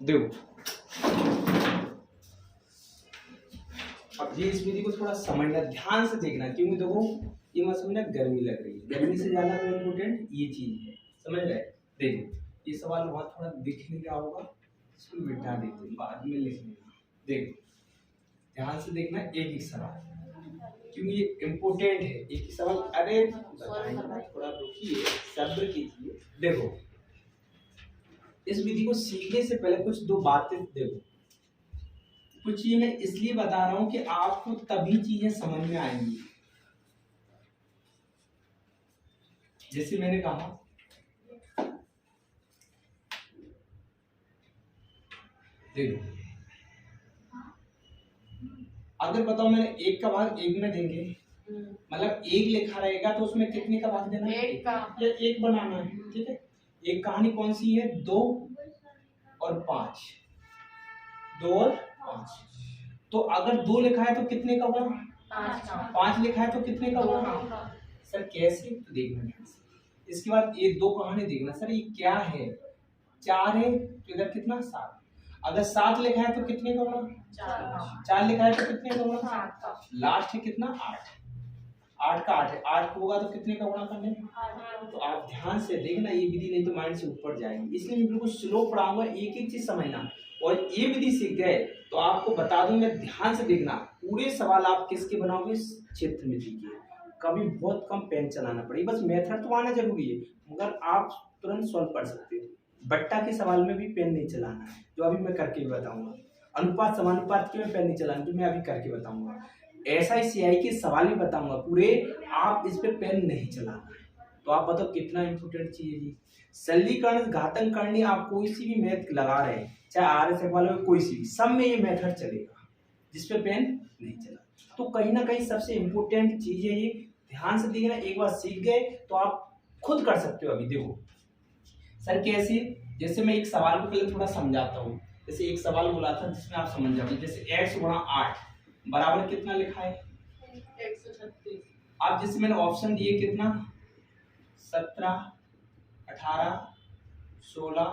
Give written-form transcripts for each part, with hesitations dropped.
देखो अब ये इस विधि को थोड़ा समझना, ध्यान से देखना, क्योंकि देखो ये मत समझना गर्मी लग रही है, गर्मी से ज्यादा इम्पोर्टेंट ये चीज है, समझ रहे। देखो ये सवाल वहां थोड़ा दिख नहीं रहा होगा, इसको मिटा देते हैं, बाद में लिख लेना। देखो ध्यान से देखना एक एक सवाल, क्योंकि ये इम्पोर्टेंट है। एक ही सवाल, अरे बताएंगे, थोड़ा रुकिए, सब्र कीजिए। देखो इस विधि को सीखने से पहले कुछ दो बातें देखो, कुछ चीजें मैं इसलिए बता रहा हूं कि आपको तभी चीजें समझ में आएंगी। जैसे मैंने कहा देखो, अगर बताओ मैंने एक का भाग एक में देंगे, मतलब एक लिखा रहेगा तो उसमें कितने का भाग देना है? एक का, या एक बनाना है, ठीक है। एक कहानी कौन सी है? 2 और 5, 2 और 5। तो अगर 2 लिखा है तो कितने का हुआ? 5 लिखा है तो कितने का हुआ? सर कैसे? तो देखना ध्यान से। इसके बाद ये 2 कहानी देखना, सर ये क्या है? 4 है तो इधर कितना? 7। अगर 7 लिखा है तो कितने का होगा? 4 लिखा है तो कितने का होगा? लास्ट है कितना? 8। 8 का 8 है, 8 होगा तो कितने का गुणा करने? तो आप ध्यान से देखना ये विधि, नहीं तो माइंड से ऊपर जाएगी, इसलिए मैं बिल्कुल स्लो पढ़ाऊंगा, एक एक चीज समझना। और ये विधि सीख गए तो आपको बता दूंगा, ध्यान से देखना, पूरे सवाल आप किसके बनाओगे? क्षेत्रमिति के। कभी बहुत कम पेन चलाना पड़ेगा, बस मेथड तो आना जरूरी है, मगर आप तुरंत सॉल्व कर सकते हो। बट्टा के सवाल में भी पेन नहीं चलाना है, जो अभी मैं करके भी बताऊंगा। अनुपात समानुपात के में पेन नहीं चलाना, जो मैं अभी करके बताऊंगा। ऐसा सीआई के सवाल भी बताऊंगा पूरे, आप इस पे पेन नहीं चलाना है। तो आप बताओ कितना इंपोर्टेंट चीज है जी। सरलीकरण घातक करनी, आप कोई सी भी मैथ लगा रहे हैं, चाहे आरएसएफ वाले में कोई सी भी, सब में ये मेथड चलेगा, जिसपे पेन नहीं चला। तो कहीं ना कहीं सबसे इंपोर्टेंट चीज है ये, ध्यान से देखना। एक बार सीख गए तो आप खुद कर सकते हो। अभी देखो सर कैसे, जैसे मैं एक सवाल को पहले थोड़ा समझाता हूँ। जैसे एक सवाल बोला था जिसमें आप समझ जाओगे, जैसे x गुणा 8 बराबर कितना लिखा है? 136। अब जैसे मैंने ऑप्शन दिए कितना? 17, 18, 16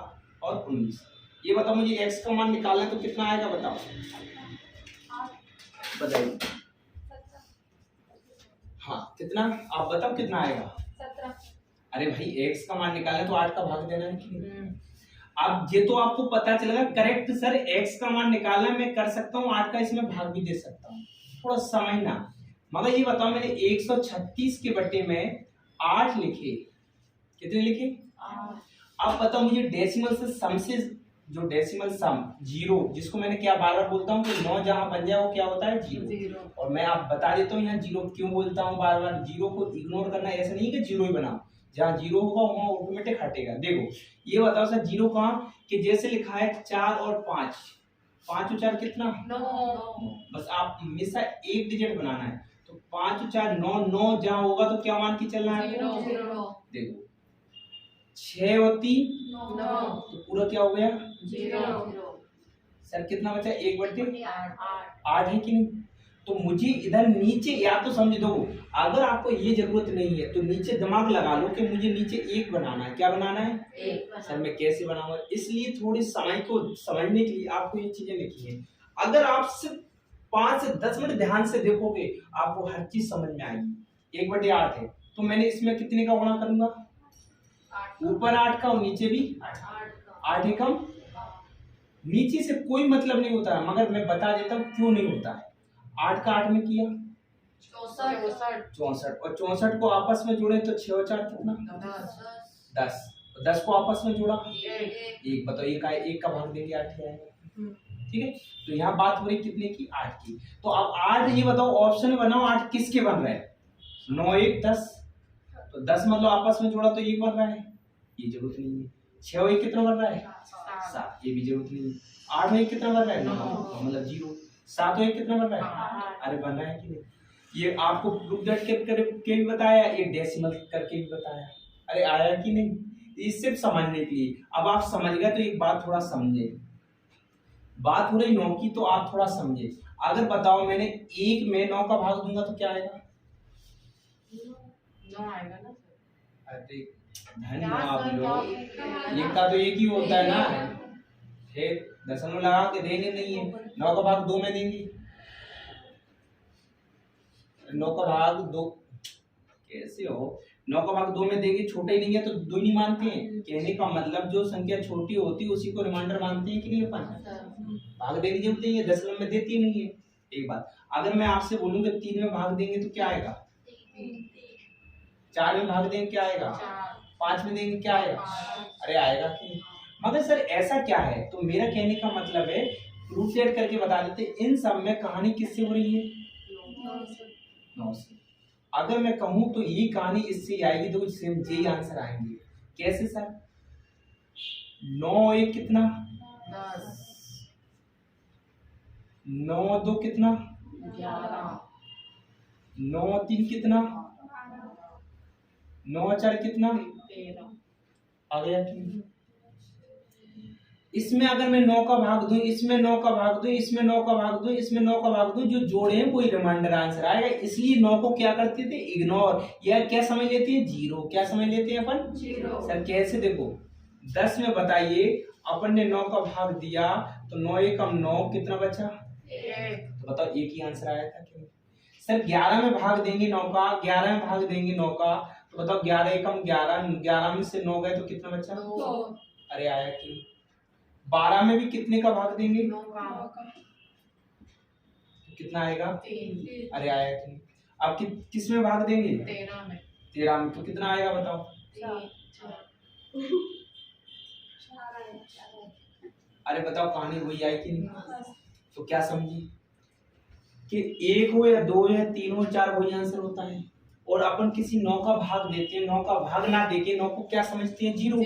और 19। ये बताओ मुझे x का मान निकालना है तो कितना आएगा? बताओ बताइए। हाँ कितना? आप बताओ कितना आएगा? 17। अरे भाई x का मान निकालना है तो 8 का भाग देना है कि? अब ये तो आपको पता चलेगा करेक्ट सर, x का मान निकालना मैं कर सकता हूँ, 8 का इसमें भाग भी दे सकता हूँ, थोड़ा समझना। मगर ये बताओ मैंने 136 के बट्टे में 8 लिखे, कितने लिखे? 8। अब बताओ मुझे डेसिमल से सम से, जो डेसिमल सम जीरो, जिसको मैंने क्या बार बार बोलता हूँ कि 9 जहां बन जाए वो क्या होता है? जीरो। और मैं आप बता देता हूँ यहाँ जीरो क्यों बोलता हूँ बार बार। जीरो को इग्नोर करना, ऐसा नहीं कि जीरो ही बनाओ, जहाँ जीरो होगा वहां ऑटोमेटिक हटेगा। देखो ये बताओ सर जीरो कहाँ, कि जैसे लिखा है 4 और 5, 5 और 4 कितना? 9। बस आप हमेशा एक डिजिट बनाना है, तो 5 और 4 9, 9 जहाँ होगा तो क्या मान के चलना है? देखो 6 और 3 9, तो पूरा क्या हो गया? 0। सर कितना बचा? 1/8 है कि नहीं? तो मुझे इधर नीचे, या तो समझ दो, अगर आपको ये जरूरत नहीं है तो नीचे दिमाग लगा लो कि मुझे नीचे 1 बनाना है। क्या बनाना है? 1। सर मैं कैसे बनाऊंगा? इसलिए थोड़ी समय को समझने के लिए आपको ये चीजें लिखी है। अगर आप सिर्फ 5 से 10 मिनट ध्यान से देखोगे आपको हर चीज समझ में आएगी। 1/8 है तो मैंने इसमें कितने का गुणा करूंगा? ऊपर 8 का और नीचे भी 8 है कम। नीचे से कोई मतलब नहीं होता है, मगर मैं बता देता हूँ क्यों नहीं होता है। 8 का 8 में किया 64, और 64 को आपस में जोड़े तो 6 और 4 कितना? 10। 10 को आपस में जोड़ा 1। बताओ एक का भाग देंगे 8 ही आएगा, ठीक है। तो यहाँ बात हो रही कितने की? 8 की। तो अब 8, ये बताओ ऑप्शन में बनाओ 8 किसके बन रहे हैं? 9 1 10, तो 10 मतलब आपस में जोड़ा तो 1 बन रहा है, ये जरूरत नहीं है। 6 और 1 कितना बन रहा है? 7, ये भी जरूरत नहीं है। 8 और 1 कितना बन रहा है? 9, मतलब 0। 7 और 1 कितना बन रहा है? अरे बन रहा है कि नहीं? ये आपको ग्रुप डॉट के भी बताया, ये डेसिमल करके भी बताया। अरे आया कि नहीं? ये सिर्फ समझने के लिए। अब आप समझ गए तो एक बात थोड़ा समझे, बात हो रही 9 की तो आप थोड़ा समझे। अगर बताओ मैंने 1 में 9 का भाग दूंगा तो क्या आएगा? 9 आएगा ना। अरे धन्यवाद लोग, एक का तो एक ही होता है ना। है, दशमलव लगा के देंगे नहीं है, 9 का भाग 2 में देंगे, 9 का भाग 2 कैसे हो, 9 का भाग 2 में देंगे, छोटे नहीं है तो 2 नहीं मानते हैं। कहने का मतलब जो संख्या छोटी होती है उसी को रिमाइंडर मानते हैं कि नहीं अपन, भाग देने जरूरत नहीं है, दशमलव में देती नहीं है। एक बात, अगर मैं आपसे बोलूंगा 3 में भाग देंगे तो क्या आएगा, 4 में भाग देंगे क्या आएगा, 5 में देंगे क्या आएगा, अरे आएगा कि, मगर सर ऐसा क्या है, तो मेरा कहने का मतलब है ट्रांसलेट करके बता देते, इन सब में कहानी किससे हो रही है, 9 से। अगर मैं कहूं तो ये कहानी इससे आएगी तो सेम यही आंसर आएंगे। कैसे सर, 9 1 कितना 10, 9 2 कितना 11, 9 3 कितना 9 4 कितना 13, आ गया कि इसमें अगर मैं 9 का भाग दूं, इसमें 9 का भाग दूं, इसमें 9 का भाग दूं, इसमें 9 का भाग दूं, जो जोड़े हैं कोई रिमाइंडर आंसर आएगा। इसलिए 9 को क्या करते थे, इग्नोर, या क्या समझ लेते हैं, जीरो, क्या समझ लेते हैं अपन, जीरो। सर कैसे, देखो 10 में बताइए अपन ने 9 का भाग दिया तो 9 1 9 कितना बचा 1, तो बताओ एक ही आंसर आया था क्यों। सर 11 में भाग देंगे 9 का, 11 में भाग देंगे 9 का, तो बताओ 11 1 11, 11 में से 9 गए तो कितना बचा 2, अरे आया क्यों। 12 में भी कितने का भाग देंगे, 9 का, तो कितना आएगा 3, अरे आया क्यों। अब किस में भाग देंगे, 13 में, 13 में, तो कितना आएगा बताओ 4, अरे बताओ कहानी वही आई कि नहीं। तो क्या समझी कि 1 हो या 2 हो या 3 हो 4 वही आंसर होता है। और अपन किसी 9 का भाग देते हैं, 9 का भाग ना देके 9 को क्या समझते हैं, जीरो,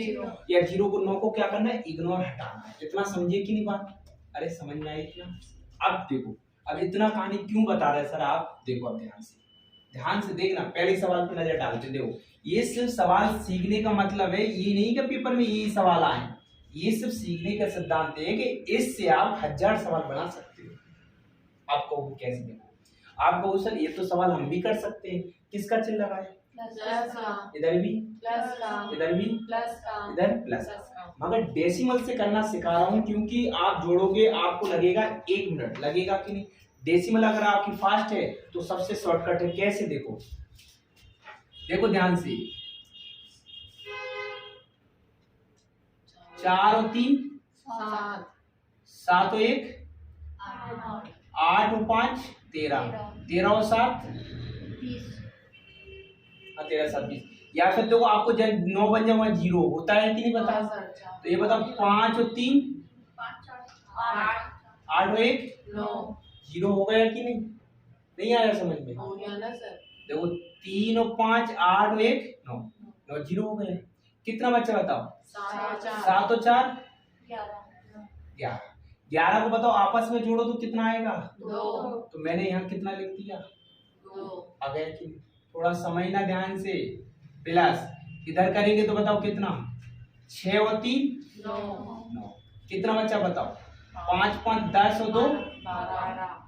या जीरो को 9 को क्या करना है, इग्नोर हटाना है। इतना समझे कि नहीं बात, अरे समझ में आई इतना। अब देखो, अब इतना कहानी क्यों बता रहे सर, आप देखो अब ध्यान से देखना, पहले सवाल पे नजर डालते। देखो ये सिर्फ सवाल सीखने का मतलब है, ये नहीं कि पेपर में यही सवाल आए, ये सिर्फ सीखने का सिद्धांत है कि इससे आप 1000 सवाल बना सकते हो। आपको कैसे, देखो आपको सर ये तो सवाल हम भी कर सकते हैं, किसका चिन्ह लगा है, इधर भी प्लस का, इधर भी प्लस का, इधर प्लस का, मगर डेसिमल से करना सिखा रहा हूं क्योंकि आप जोड़ोगे आपको लगेगा 1 मिनट, लगेगा कि नहीं। डेसिमल अगर आपकी फास्ट है तो सबसे शॉर्टकट है, कैसे देखो, देखो ध्यान से, 4 और 3 7, 7 और 1 8 और 5 13, 13 और 7 20, 13 7 20, या फिर देखो आपको जब 9 बन जाए 0 होता है कि नहीं बता, तो ये बताओ 5 और 3 8, 8 और 1 9, 0 हो गया कि नहीं, नहीं आया समझ में, हो गया ना सर। देखो 3 और 5 8 और 1 9, 9 0 हो गया, कितना बच्चा बताओ 7 और 4 11, 11 को बताओ आपस में जोड़ो तो कितना आएगा 2, तो मैंने यहाँ कितना लिख दिया 2, आ गया कि थोड़ा समझना ध्यान से। प्लस इधर करेंगे तो बताओ कितना 6 और 3 9, कितना बच्चा बताओ 5 5 10 और 2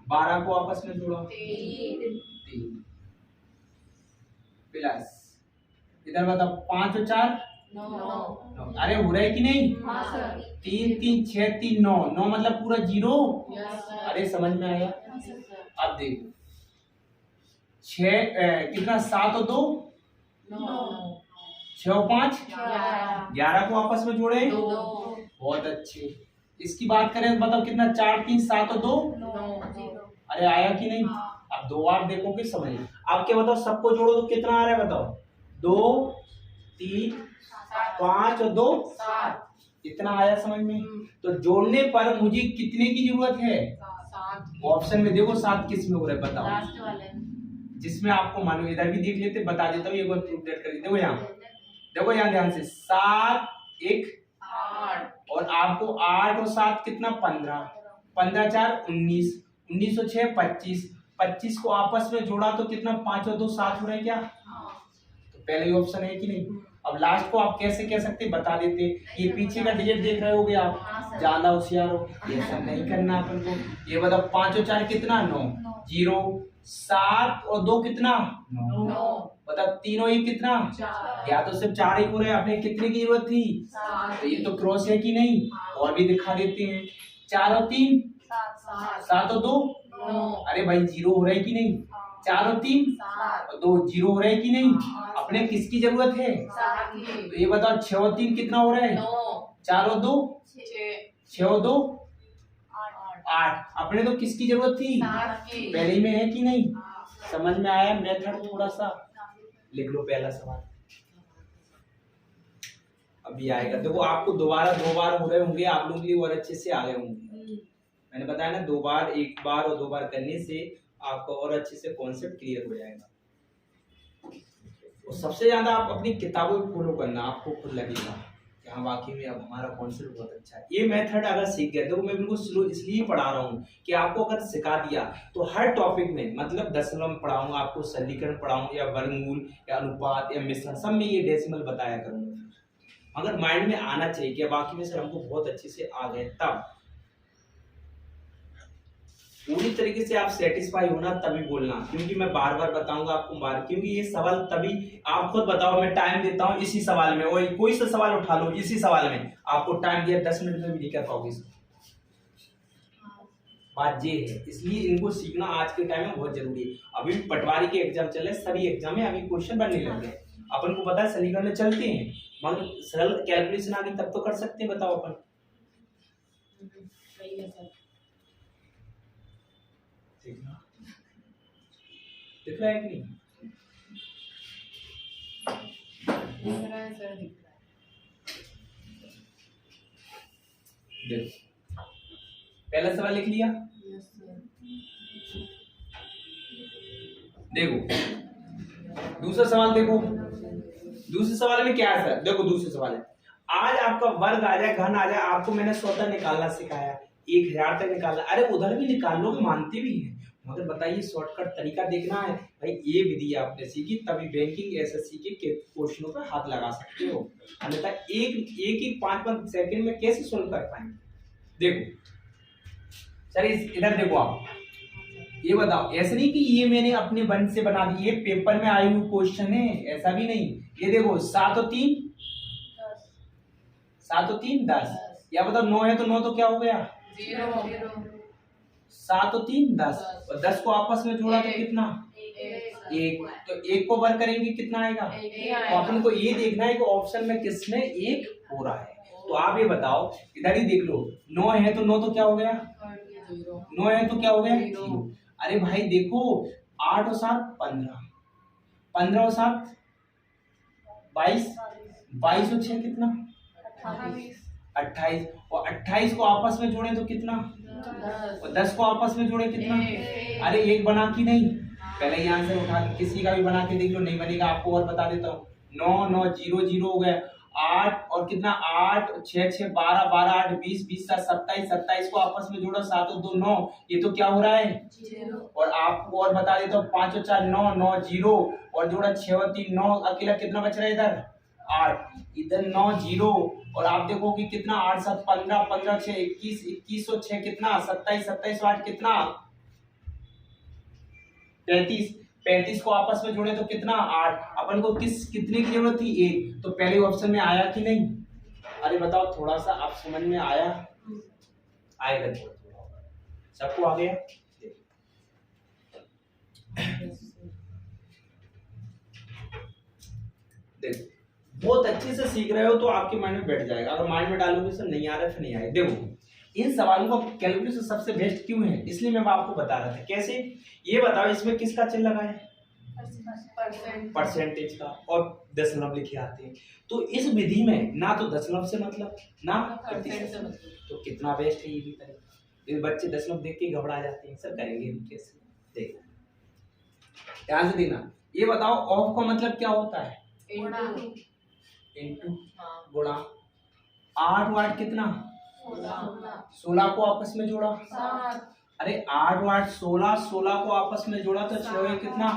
12 को आपस में जोड़ो 3, प्लस इधर बताओ 5 और 4 9, अरे हो रहा है कि नहीं, 3 3 6 3 9, 9 मतलब पूरा 0, अरे समझ में आया। अब देखो 6 कितना 7 और 2 6 और 5 11 को आपस में जोड़े, बहुत अच्छे। इसकी बात करें तो बताओ कितना 4 3 7 और 2 अरे आया कि नहीं। अब 2 बार देखोगे समझ, आप क्या बताओ सबको जोड़ो तो कितना आ रहा है बताओ 2 3 5 और 2 7, इतना आया समझ में। तो जोड़ने पर मुझे कितने की जरूरत है, 7। ऑप्शन में देखो 7 किस में हो रहा है बताओ, लास्ट वाले जिसमें आपको मालूम, इधर भी देख लेते बता देता हूँ, एक बार प्रूफ डेट कर देखो यहाँ, देखो यहाँ ध्यान से 7 1 8 और आपको 8 और 7 कितना 15, 15 4 19, 19 और 6 25, 25 को आपस में जोड़ा तो कितना 5 और 2 7 हो रहा है क्या, तो पहले ही ऑप्शन है कि नहीं। अब लास्ट को आप कैसे कह सकते बता देते, ये पीछे का डिजिट देख रहे होगे आप, ज्यादा होशियार हो, ऐसा नहीं करना अपन को। ये बताओ 5 और 4 कितना 9, 0 7 और 2 कितना 9। बताओ 3 और 1 कितना 4। या तो सिर्फ 4 ही पूरे, अपने कितने की जरूरत थी 7। तो ये तो क्रॉस है कि नहीं, और भी दिखा देते हैं। 4 और 3 7 और 2 9। अरे भाई 0 हो रहा है कि नहीं, 4 और 3 7। और 2 0 हो रहा है कि नहीं, अपने किसकी जरूरत है 7 की। तो ये बताओ 6 और 3 कितना हो रहा है 9। 4 और 2 6 और 2 8। 8, अपने तो किसकी जरूरत थी 7 की। पहले में है कि नहीं। समझ में आया मेथड, थोड़ा सा लिख लो पहला सवाल अभी आएगा। देखो आपको दोबारा 2 बार हो रहे होंगे, आप लोगों के लिए और अच्छे से आ गए होंगे। मैंने बताया ना 2 बार, 1 बार और 2 बार करने से आपको और अच्छे से कॉन्सेप्ट क्लियर हो जाएगा। और सबसे ज्यादा आप अपनी किताबों को फॉलो करना, आपको खुद लगेगा कि हाँ वाकई में अब हमारा कॉन्सेप्ट बहुत अच्छा है। ये मेथड अगर सीख गए, देखो मैं बिल्कुल स्लो इसलिए पढ़ा रहा हूँ कि आपको अगर सिखा दिया तो हर टॉपिक में, मतलब दशमलव पढ़ाऊंगा आपको, सरलीकरण पढ़ाऊंगा या वर्गमूल या अनुपात या मिश्रण, सब में ये डेसिमल बताया करूंगा। अगर माइंड में आना चाहिए कि बाकी में सर हमको बहुत अच्छे से आ गए, तब पूरी तरीके से आप सेटिस्फाई होना तभी बोलना, क्योंकि मैं बार बार बताऊंगा आपको क्योंकि ये सवाल तभी आप खुद बताओ, मैं टाइम देता हूं इसी सवाल में, और कोई सा सवाल उठा लो इसी सवाल में आपको टाइम दिया 10 मिनट में भी नहीं कर पाओगे। बात ये है, इसलिए इनको सीखना आज के टाइम में बहुत जरूरी है। अभी पटवारी के एग्जाम चले, सभी एग्जाम में अभी क्वेश्चन बनने लग गए, अपन को पता है सलीकरण में चलते हैं, मगर सरल कैलकुलेशन आ गई तब तो कर सकते हैं, बताओ अपन। दिख रहा है कि नहीं? देखो पहला सवाल लिख लिया। देखो दूसरा सवाल, देखो दूसरे सवाल में क्या है सर, देखो दूसरे सवाल है, आज आपका वर्ग आ जाए, घन आ जाए, आपको मैंने स्वतः निकालना सिखाया, 1000 तक निकालना, अरे उधर भी निकाल लो, मानते भी हैं, मगर बताइए शॉर्टकट तरीका देखना है भाई। ये विधि आपने सीखी तभी बैंकिंग एसएससी के क्वेश्चनों पर हाथ लगा सकते हो, अन्यथा एक 5-5 सेकंड में कैसे सोल्व कर पाएंगे। देखो सर इधर देखो, आप ये बताओ, ऐसे नहीं कि ये मैंने अपने मन से बना दी, ये पेपर में आई हुई क्वेश्चन है, ऐसा भी नहीं। ये देखो 7 और 3 10, या बताओ 9 है तो 9 तो क्या हो गया 0। 7 और 3 10, और 10 को आपस में जोड़ा तो कितना 1, तो 1 को वर्ग करेंगे कितना आएगा, तो अपन को ये देखना है कि ऑप्शन में किसमें 1 हो रहा है। तो आप ये बताओ, इधर ही देख लो, 9 है तो 9 तो क्या हो गया 9 है तो क्या हो गया 0। अरे भाई देखो 8 और 7 15, 15 और 7 22, 22 और 6 कितना 28, और 28 को आपस में जोड़े तो कितना, और 10 को आपस में जोड़े कितना, अरे एक बना की नहीं, पहले ही आंसर उठा के किसी का भी बना के देख लो, नहीं बनेगा आपको और बता देता हूँ। 9 9 0 0 हो गया, 8 और कितना 8 6 6 12 12 8 20 20 7 27 27 को आपस में जोड़ा 7 और 2 9, ये तो क्या हो रहा है 0। और आपको और बता देता हूँ 5 और 4 9 9 0, और जोड़ा 6 और 3 9, अकेला कितना बच रहा है इधर 8, इधर 9 0, और आप देखो कि कितना 8 7 15 15 6 21 21 और 6 कितना 27 27 8 कितना 35, 35 को आपस में जोड़े तो कितना 8, अपन को कितने की जरूरत थी 1, तो पहले ऑप्शन में आया कि नहीं। अरे बताओ थोड़ा सा आप समझ में आया, आएगा थोड़ा, सबको आ गया। देखो बहुत अच्छे से सीख रहे हो तो आपके माइंड में बैठ जाएगा, अगर माइंड में डालोगे सर नहीं आ रहा फिर नहीं आएगा। देखो इन सवालों का कैलकुलेशन सबसे बेस्ट क्यों है, इसलिए मैं आपको बता रहा था कैसे। ये बताओ इसमें किसका चिन्ह लगा है परसेंटेज का, और दशमलव लिखे आते हैं, तो इस विधि में ना तो दशमलव से मतलब ना प्रतिशत से मतलब, तो कितना बेस्ट है ये भी तरीका। ये बच्चे दशमलव देख के घबरा जाते हैं, सर करेंगे कैसे, देखो ध्यान से देना। ये बताओ ऑफ का मतलब क्या होता है इनटू गुणा, 8 और 8 कितना 16 को आपस में जोड़ा, अरे 8 और 8 16, 16 को आपस में जोड़ा तो 6 कितना,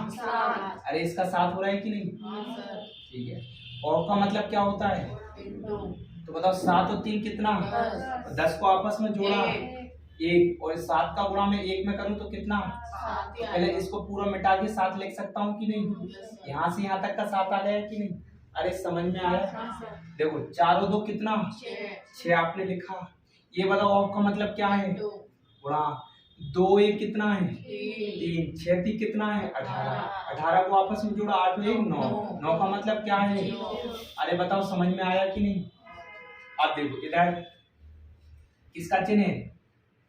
अरे इसका 7 हो रहा है कि नहीं, ठीक है। और का मतलब क्या होता है तो बताओ 7 और 3 कितना, 10 को आपस में जोड़ा, 1 और 7 का गुणा मैं 1 में करूं तो कितना? सात तो पहले इसको पूरा मिटा के 7 लिख सकता हूँ कि नहीं? यहाँ से यहाँ तक का 7 आ गया कि नहीं? अरे समझ में आया? देखो 4 और 2 कितना? 6 आपने लिखा। ये बताओ आपका मतलब क्या है? गुणा 2 1 कितना है? 3 6 3 कितना है? 18 18 को आपस में जोड़ा 8 1 9 9 का मतलब क्या है? अरे बताओ समझ में आया कि नहीं? अब देखो इधर किसका चिन्ह है?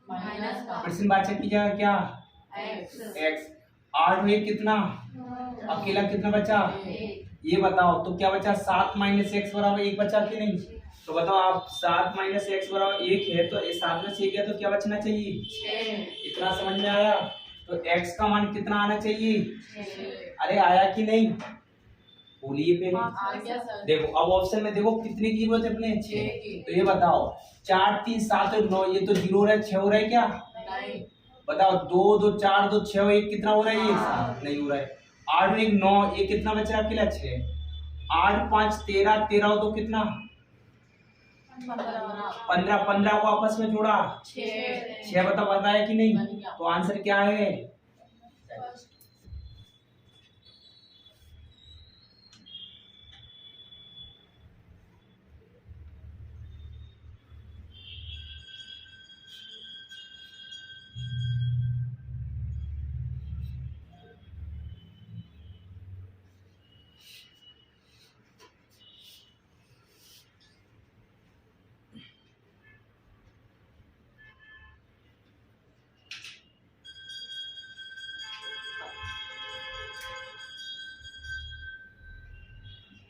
माइनस का प्रश्नवाचक की जगह क्या? x 8 में कितना? अकेला कितना बचा? ये बताओ तो क्या बचा? 7 - x बराबर 1 बचा कि नहीं? तो बताओ आप 7 - x बराबर 1 है तो 7 में से गया तो क्या बचना चाहिए? 6। इतना समझ में आया? तो x का मान कितना आना चाहिए? अरे आया कि नहीं? बोलिए पहले। देखो अब ऑप्शन में देखो कितने की जरूरत है अपने? 6। तो ये बताओ 4 3 7 और 9 ये तो 0 हो रहा है, 6 हो रहा है क्या? बताओ 2 2 4 2 6 1 कितना हो रहा है? ये नहीं हो रहा है। 8 1 9 ये कितना बचा अकेला? 6 8 5 13 13 और 2 कितना? 15 15 को आपस में जोड़ा 6 बताओ बन रहा है कि नहीं? तो आंसर क्या है?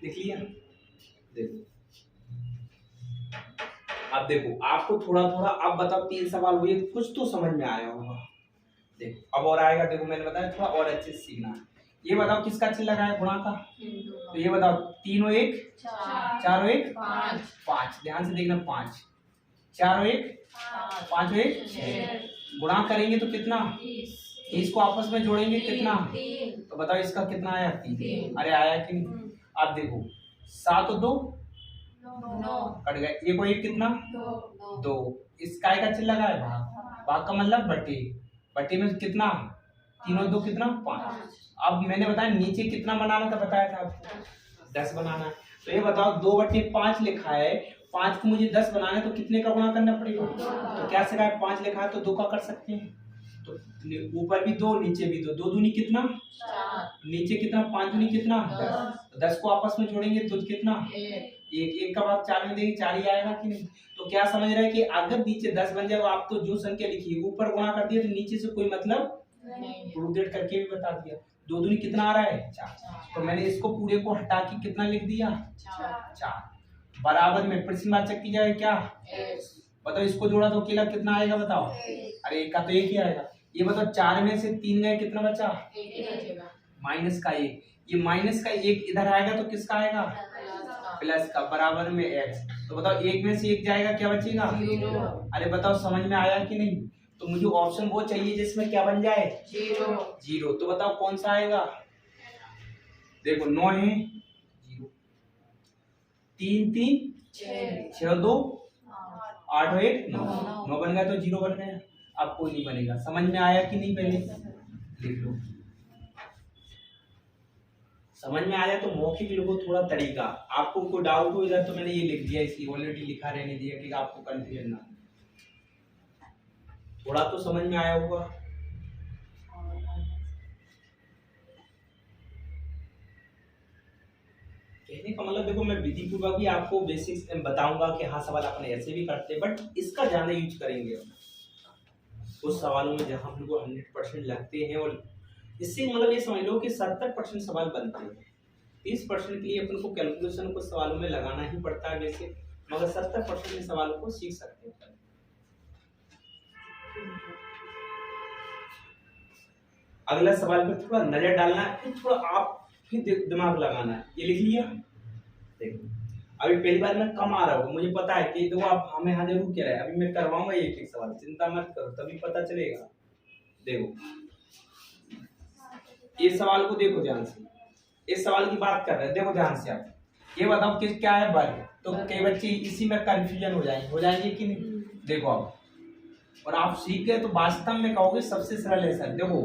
लिख लिया? देखो अब देखो आपको थोड़ा थोड़ा अब बताओ 3 सवाल हुए कुछ तो समझ में आया होगा। देखो अब और आएगा। देखो मैंने बताया थोड़ा और अच्छे से सीखना। ये बताओ किसका चिन्ह लगा है गुणा का? तो ये बताओ 3 और 1 4 और 1 5 ध्यान से देखना 5 4 और 1 5 और 1 6 गुणा करेंगे तो कितना? 30 को आपस में जोड़ेंगे कितना? तो बताओ इसका कितना आया? 3। अरे आया कि नहीं? अब देखो 7 और 2 कट गए। ये कोई कितना? 2 इस काय का चिन्ह लगा है भाग। भाग का मतलब बटे। बटे में कितना? 3 और 2 कितना? 5। अब मैंने बताया नीचे कितना बनाना था बताया था आपको? 10 बनाना है। तो ये बताओ 2/5 लिखा है, 5 को मुझे 10 बनाना है तो कितने का गुणा करना पड़ेगा? तो क्या सिरा 5 लिखा है तो 2 का कर सकते हैं। तो ऊपर भी 2 नीचे भी 2 2 दूनी कितना? नीचे कितना? 5 दूनी कितना? 10 10 को आपस में जोड़ेंगे तो कितना? 1 का भाग 4 में देंगे 4 ही आएगा कि नहीं? तो क्या समझ रहे हैं कि अगर नीचे 10 बन जाए तो आप तो जो संख्या लिखी ऊपर गुणा कर दिया तो नीचे से कोई मतलब प्रूव करके भी बता दिया। 2 दूनी कितना आ रहा है? 4। तो मैंने इसको पूरे को हटा के कितना लिख दिया? 4 बराबर में प्रश्नवाचक की जगह क्या? बताओ इसको जोड़ा तो अकेला कितना आएगा बताओ? अरे एक का तो एक ही आएगा। ये बताओ 4 में से 3 गए कितना बचा? माइनस का 1। ये माइनस का 1 इधर आएगा तो किसका आएगा? प्लस का बराबर में x। तो बताओ 1 में से 1 जाएगा क्या बचेगा? 0। अरे बताओ समझ में आया कि नहीं? तो मुझे ऑप्शन वो चाहिए जिसमें क्या बन जाए? 0। तो बताओ कौन सा आएगा? देखो 9 है 0 3 3 6 2 8 और 1 9 9 बन गया तो 0 बन गया। अब कोई नहीं बनेगा। समझ में आया कि नहीं? पहले लिख लो। समझ में आया तो मौखिक लिखो थोड़ा तरीका। आपको कोई डाउट हो इधर तो मैंने ये लिख दिया, इसकी ऑलरेडी लिखा रहने दिया कि आपको कंफ्यूजन ना। थोड़ा तो समझ में आया होगा। कहने का मतलब देखो मैं विधि पूर्वक भी आपको बेसिक्स बताऊंगा कि हाँ सवाल अपने ऐसे भी करते हैं बट इसका ज्यादा यूज करेंगे उस सवालों में जहां हम लोग 100% लगते हैं। और इससे मतलब ये समझ लो कि 70% सवाल बनते हैं। 30% के लिए अपन को कैलकुलेशन को सवालों में लगाना ही पड़ता है वैसे, मगर 70% में सवालों को सीख सकते हैं। अगला सवाल पे थोड़ा नजर डालना है, थोड़ा आप भी दिमाग लगाना है। ये लिख लिया? देखो अभी पहली बार मैं कम आ रहा हूँ, मुझे पता है कि देखो आप हमें यहाँ जरूर कह रहे हैं। अभी मैं करवाऊंगा एक एक सवाल, चिंता मत करो, तभी पता चलेगा। देखो इस सवाल को देखो ध्यान से, इस सवाल की बात कर रहे हैं, देखो ध्यान से आप ये बताओ कि क्या है वर्ग। तो कई बच्चे इसी में कंफ्यूजन हो जाएंगे कि नहीं? देखो अब और आप सीख गए तो वास्तव में कहोगे सबसे सरल है सर। देखो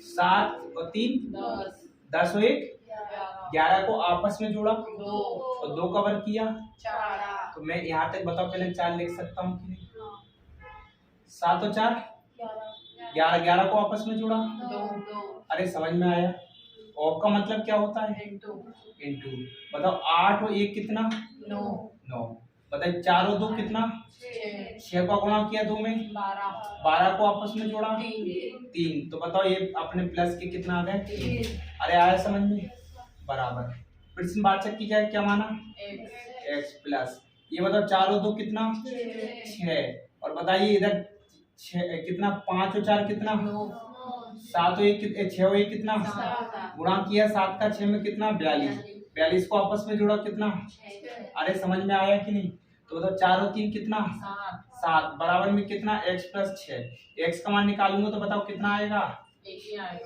7 और 3 10 10 और 1 11 को आपस में जोड़ा 2 और 2 कवर किया 4 तो मैं यहाँ तक बताओ पहले 4 लिख सकता हूँ कि नहीं? 7 और 4 11 11 को आपस में जोड़ा 2 अरे समझ में आया। और का मतलब क्या होता है? इनटू। बताओ 8 और 1 कितना? 9 9। बताइए 4 और 2 कितना? 6 का गुणा किया 2 में 12 को आपस में जोड़ा 3। तो बताओ ये अपने प्लस के कितना आ गए? 3। अरे आया समझ में? बराबर। फिर से बात चेक की जाए क्या माना? x प्लस ये बताओ 4 और 2 कितना? 6। और बताइए इधर 6 कितना? 5 और 4 कितना? 7 और 1 6 और 1 कितना? गुणा किया 7 का 6 में कितना? 42। 42 को आपस में जोड़ा कितना? अरे समझ में आया कि नहीं? तो बताओ 4 और 3 कितना? 7 बराबर में कितना? x plus 6। x का मान निकालूंगा तो बताओ कितना आएगा?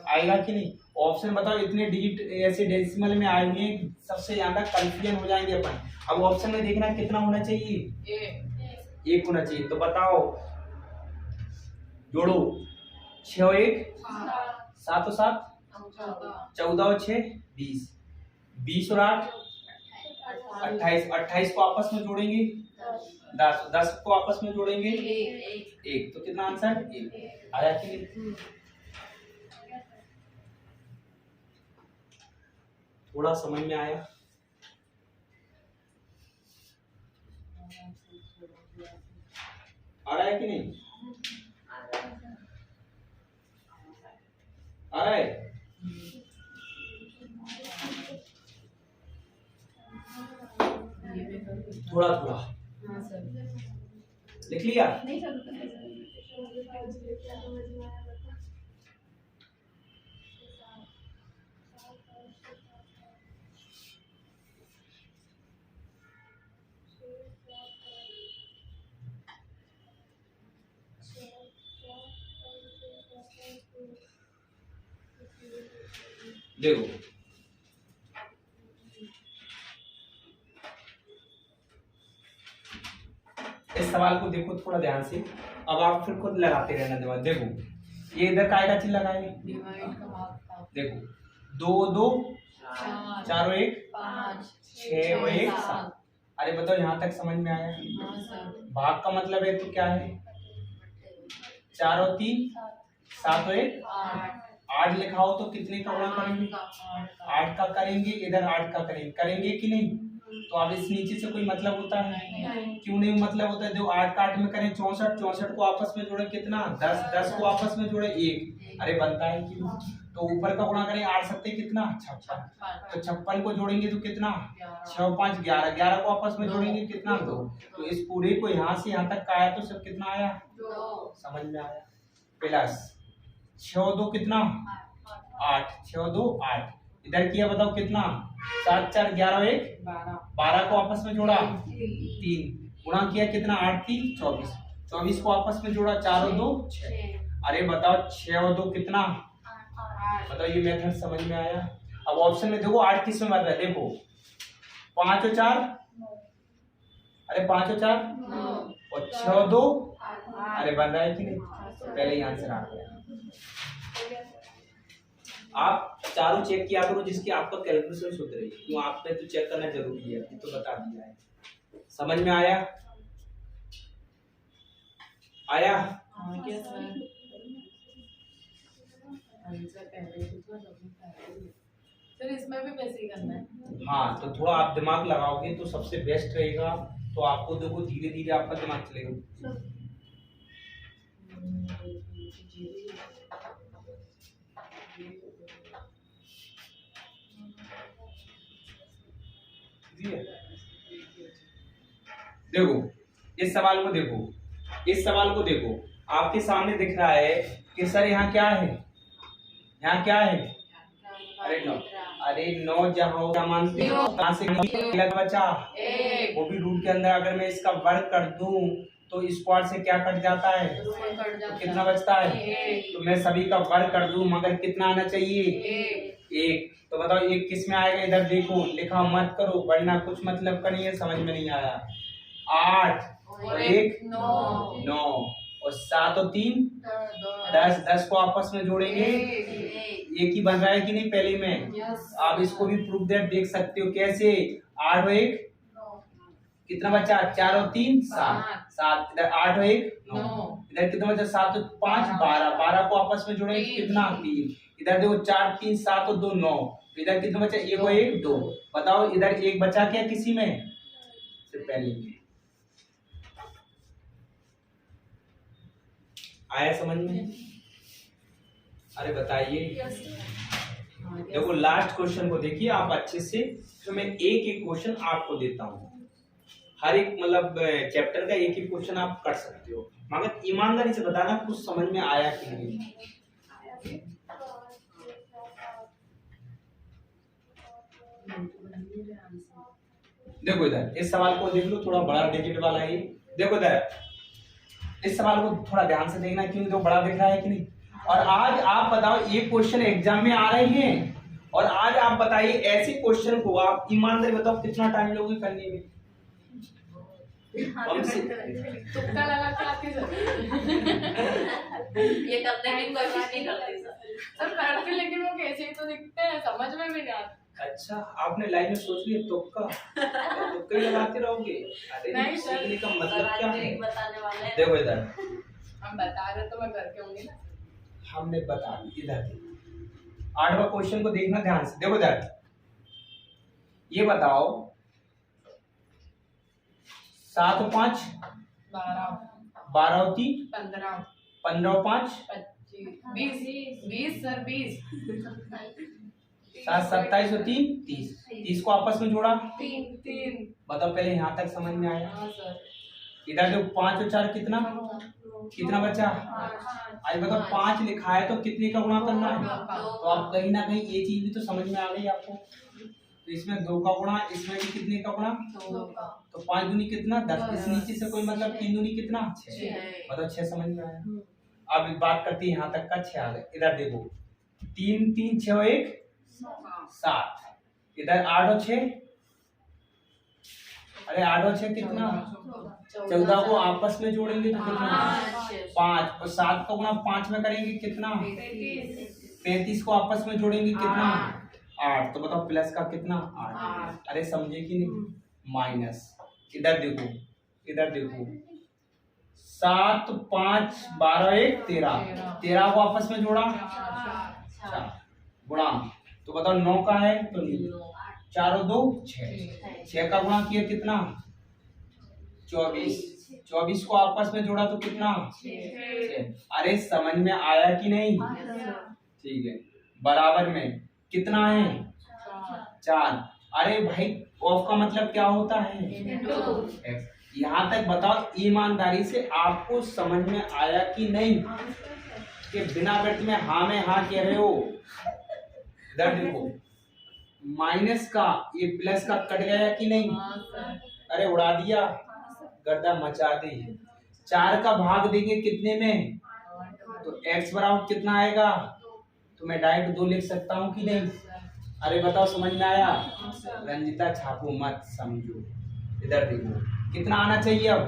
आएगा कि नहीं? ऑप्शन बताओ इतने डिजिट ऐसे डेसिमल में आएंगे सबसे ज्यादा कंफ्यूजन हो जाएंगे अपन। अब ऑप्शन में देखना कितना होना चाहिए? 1 होना चाहिए। तो बताओ जोड़ो 6 और 1 7 और 7 14 और 6 20 20 और 8 28 28 को आपस में जोड़ेंगे 10 10 को आपस में जोड़ेंगे 1। तो कितना आंसर? 1 आया कि नहीं? थोड़ा समझ में आया? आ रहा है कि नहीं? आ रहा है? थोड़ा थोड़ा लिख लिया? देखो इस सवाल को देखो थोड़ा ध्यान से। अब आप फिर खुद लगाते रहना दिमाग। देखो ये इधर काय का चिन्ह लगाएंगे? देखो 2 2 4 और 1 6 और 1 7। अरे बताओ यहाँ तक समझ में आया? भाग का मतलब है तो क्या है? 4 और 3 7 और 1 8 लिखा हो तो कितने का गुणा करेंगे? 8 का करेंगे। इधर 8 का करेंगे कि नहीं? तो अब इस नीचे से कोई मतलब होता है? क्यों नहीं मतलब होता है? जो 8 का 8 में करें 64 64 को आपस में जोड़े कितना? 10 10 को आपस में जोड़े 1। अरे बनता है क्यों? तो ऊपर का गुणा करें 8 सत्ते कितना? 56। तो 56 को जोड़ेंगे तो कितना? 6 और 5 11 11 को आपस में जोड़ेंगे कितना? 2। तो इस पूरे को यहाँ से यहाँ तक का आया तो सब कितना आया? 2। समझ में आया? प्लस 6 और 2 कितना? 8 6 और 2 8। इधर किया बताओ कितना? 7 4 11 और 1 12 को आपस में जोड़ा 3। गुणा किया कितना? 8 3 24। 24 को आपस में जोड़ा 4 और 2 6। अरे बताओ 6 और 2 कितना? बताओ ये मेथड समझ में आया? अब ऑप्शन में देखो 8 किस में बन रहा है? देखो 5 और 4 अरे 5 और 4 और 6 और 2 अरे बन रहा है कि नहीं? पहले ही आंसर आ गया। आप चारों चेक किया करो जिसकी आपका कैलकुलेशन शुद्ध रही। क्यों आप पे तो चेक करना जरूरी है, तो बता दिया है। समझ में आया? आया? सर इसमें भी वैसे ही करना है? हाँ तो थोड़ा आप दिमाग लगाओगे तो सबसे बेस्ट रहेगा। तो आपको देखो धीरे धीरे आपका दिमाग चलेगा। देखो इस सवाल को देखो, इस सवाल को देखो, आपके सामने दिख रहा है कि सर यहाँ क्या है? यहाँ क्या है? अरे 9 जहाँ मानते हो कहाँ से बचा? वो भी रूट के अंदर। अगर मैं इसका वर्ग कर दूं तो स्क्वायर से क्या कट जाता है? तो कितना बचता है? तो मैं सभी का वर्ग कर दूं मगर कितना आना चाहिए? 1। तो बताओ 1 किस में आएगा? इधर देखो, लिखा मत करो वरना कुछ मतलब का नहीं है, समझ में नहीं आया। 8 और 1 9 और 7 और 3 10, 10 को आपस में जोड़ेंगे एक ही बन रहा है कि नहीं पहले में। आप इसको भी प्रूफ देख सकते हो कैसे। 8 और 1 कितना बचा, 4 और 3 7, 7 इधर 8 और 1 9, इधर कितना बचा 7 और 5 12, 12 को आपस में जोड़ेंगे कितना 3, इधर देखो 4 3 7 और 2 9, इधर कितना बचा 1 और 1 2। बताओ इधर एक बचा क्या किसी में, सिर्फ पहले में। आया समझ में? अरे बताइए। देखो लास्ट क्वेश्चन को देखिए आप अच्छे से, तो मैं एक एक क्वेश्चन आपको देता हूँ, हर एक मतलब चैप्टर का एक एक क्वेश्चन आप कर सकते हो, मगर ईमानदारी से बताना कुछ समझ में आया कि नहीं। देखो इधर इस सवाल को देख लो, थोड़ा बड़ा डिजिट वाला है। देखो इधर इस सवाल को थोड़ा ध्यान से देखना, क्योंकि तो बड़ा दिख रहा है कि नहीं। और आज आप बताओ ये क्वेश्चन एग्जाम में आ रहे हैं, और आज आप बताइए ऐसे क्वेश्चन को आप ईमानदारी बताओ कितना टाइम लोगे करने में। तुक्का लगा के आती सर। ये करते हैं कोई बात नहीं करते सर करते, लेकिन वो कैसे ही तो दिखते हैं, समझ में भी नहीं आता। अच्छा आपने लाइन में सोच लिया तुक्का, तुक्का ही लगाते रहोगे। अरे नहीं सर, सीखने का मतलब क्या है, बताने वाले हैं। देखो इधर हम बता रहे तो मैं करके होंगी ना, हमने बता दी। इधर 8वां क्वेश्चन को देखना ध्यान से। देखो इधर ये बताओ 7 और 5 12 12 और 3 15 15 और 5 25 20 सर 20 7 27 और 3 30, 30 को आपस में जोड़ा 3 बताओ पहले यहाँ तक समझ में आया। हाँ सर। इधर देखो 5 और 4 कितना कितना बचा, आज बताओ 5 लिखा है तो कितने का गुणा करना है, तो आप कहीं ना कहीं ये चीज भी तो समझ में आ गई आपको। तो इसमें 2 का गुणा, इसमें भी कितने का गुणा, तो 5 दूनी कितना 10, इस नीचे से कोई मतलब 3 दूनी कितना 6, मतलब 6 समझ में आया। अब एक बात करती है यहाँ तक का 6 आ गए। इधर देखो 3 3 6 और 1 7, इधर 8 और 6, अरे 8 और 6 कितना 14 को आपस में जोड़ेंगे तो कितना 5, और 7 को गुणा 5 में करेंगे कितना 35 को आपस में जोड़ेंगे कितना 8, तो बताओ प्लस का कितना 8। अरे समझे कि नहीं, माइनस। इधर देखो 7 5 12 1 13 को आपस में जोड़ा गुणा, तो बताओ 9 का है तो 4 और 2 6 का गुणा किया कितना 24 को आपस में जोड़ा तो कितना 6। अरे समझ में आया कि नहीं, ठीक है। बराबर में कितना है 4। अरे भाई ऑफ का मतलब क्या होता है x। यहाँ तक बताओ ईमानदारी से आपको समझ में आया कि नहीं, कि बिना व्यर्थ में हाँ में हाँ कह रहे हो। इधर देखो माइनस का ये प्लस का कट गया कि नहीं, अरे उड़ा दिया, गर्दा मचा दी। 4 का भाग देंगे कितने में, तो x बराबर कितना आएगा, तो मैं डायरेक्ट 2 लिख सकता हूँ कि नहीं। अरे बताओ समझ में आया, रंजिता छापो मत समझो। इधर देखो कितना आना चाहिए, अब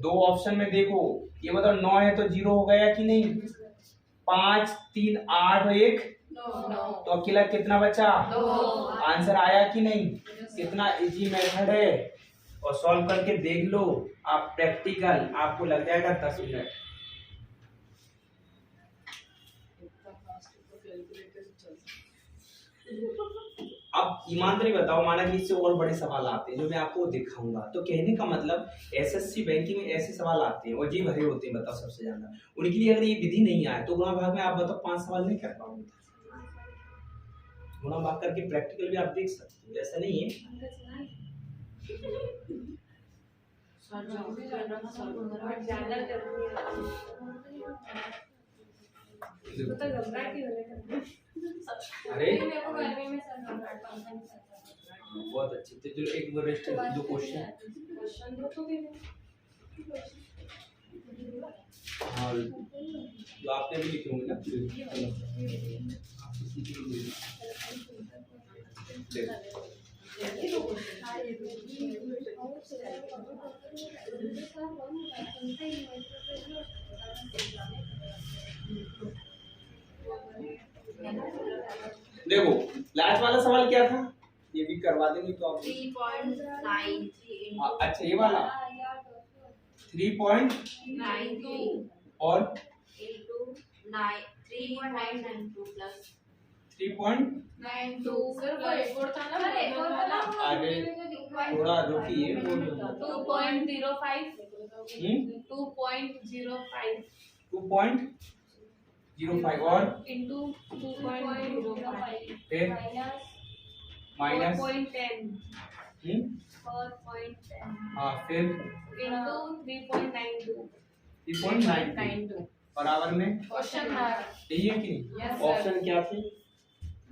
2 ऑप्शन में देखो, ये मतलब 9 है तो 0 हो गया कि नहीं। 5 3 8 और 1 तो अकेला कितना बचा 2। आंसर आया कि नहीं, कितना इजी मेथड है, और सॉल्व करके देख लो आप प्रैक्टिकल, आपको लग जाएगा 10 मिनट। अब ईमानदारी बताओ, माना कि इससे और बड़े सवाल आते हैं जो मैं आपको दिखाऊंगा, तो कहने का मतलब एसएससी बैंकिंग में ऐसे सवाल आते हैं और जी भरे होते हैं, बताओ सबसे ज्यादा। उनके लिए अगर ये विधि नहीं आए तो गुणा भाग में आप बताओ 5 सवाल नहीं कर पाओगे। गुणा भाग करके प्रैक्टिकल भी आप देख सकते हो, ऐसा नहीं है। अरे बहुत अच्छी, तो चलो एक बार दो क्वेश्चन हाँ जो आपने भी लिखे होंगे ना, देखो देखो लास्ट वाला सवाल क्या था, ये भी करवा देंगे तो आप 3.93 अच्छा ये वाला 3.92 और 3.992 प्लस 3.92 सर वो एक और था ना अरे थोड़ा रुकिए 2.05 2.05 और into 2.05 फिर माइनस 4.10 हाँ फिर into 3.92 3.92 बराबर में क्वेश्चन मार्क यही है कि Yes, sir. ऑप्शन क्या थे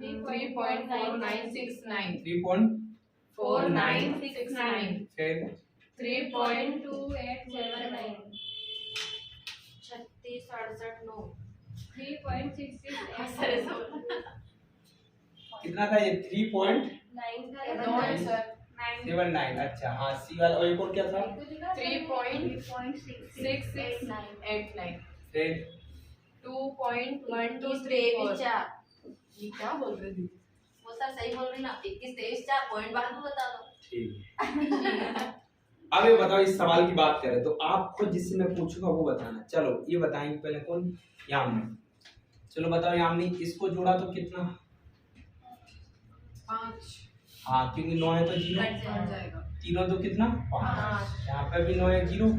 3.4969 3.4969 फिर 3.2879 36 68 9 3.66 कितना था ये 9 सर 3.79 अच्छा हाँ सी वाला और एक और क्या था 3.6689 फिर 2.1234 ये क्या बोल रहे थे वो सर सही बोल रही ना 21 23 4 पॉइंट बाद में बता दो ठीक अब ये बताओ इस सवाल की बात करें तो आप खुद जिससे मैं पूछूंगा वो बताना। चलो ये बताएंगे पहले कौन, यामिनी। चलो बताओ यामिनी, इसको जोड़ा तो कितना 5 हाँ क्योंकि 9 है तो 0 बन जाएगा तीनों तो कितना 5 5 यहाँ पे भी 9 है 0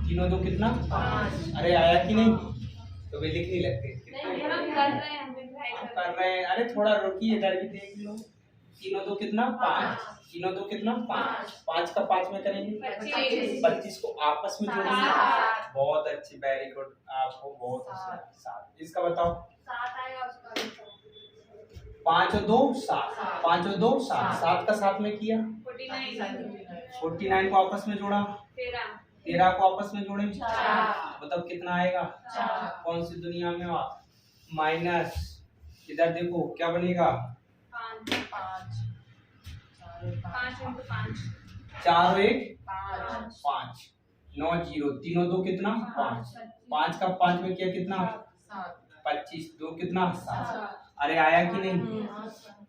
तीनों तो कितना 5 अरे आया कि नहीं तो वे लिख नहीं लगते हम कर रहे हैं अरे थोड़ा रुकिए इधर भी देख लो तीनों तो कितना 5 तीनों तो कितना 5 का 5 में करेंगे 25 को आपस में जोड़ेंगे बहुत अच्छी वेरी गुड आपको बहुत अच्छा 7 इसका बताओ 7 आएगा उसका 5 और 2 7 5 और 2 7 7 का 7 में किया 49 को आपस में जोड़ा 13 को आपस में जोड़े बताओ कितना आएगा कौन सी दुनिया में आप माइनस इधर देखो क्या बनेगा 4 और 1 5 9 0 तीनों दो कितना 5 का 5 में किया कितना 25 दो कितना 7 अरे आया कि नहीं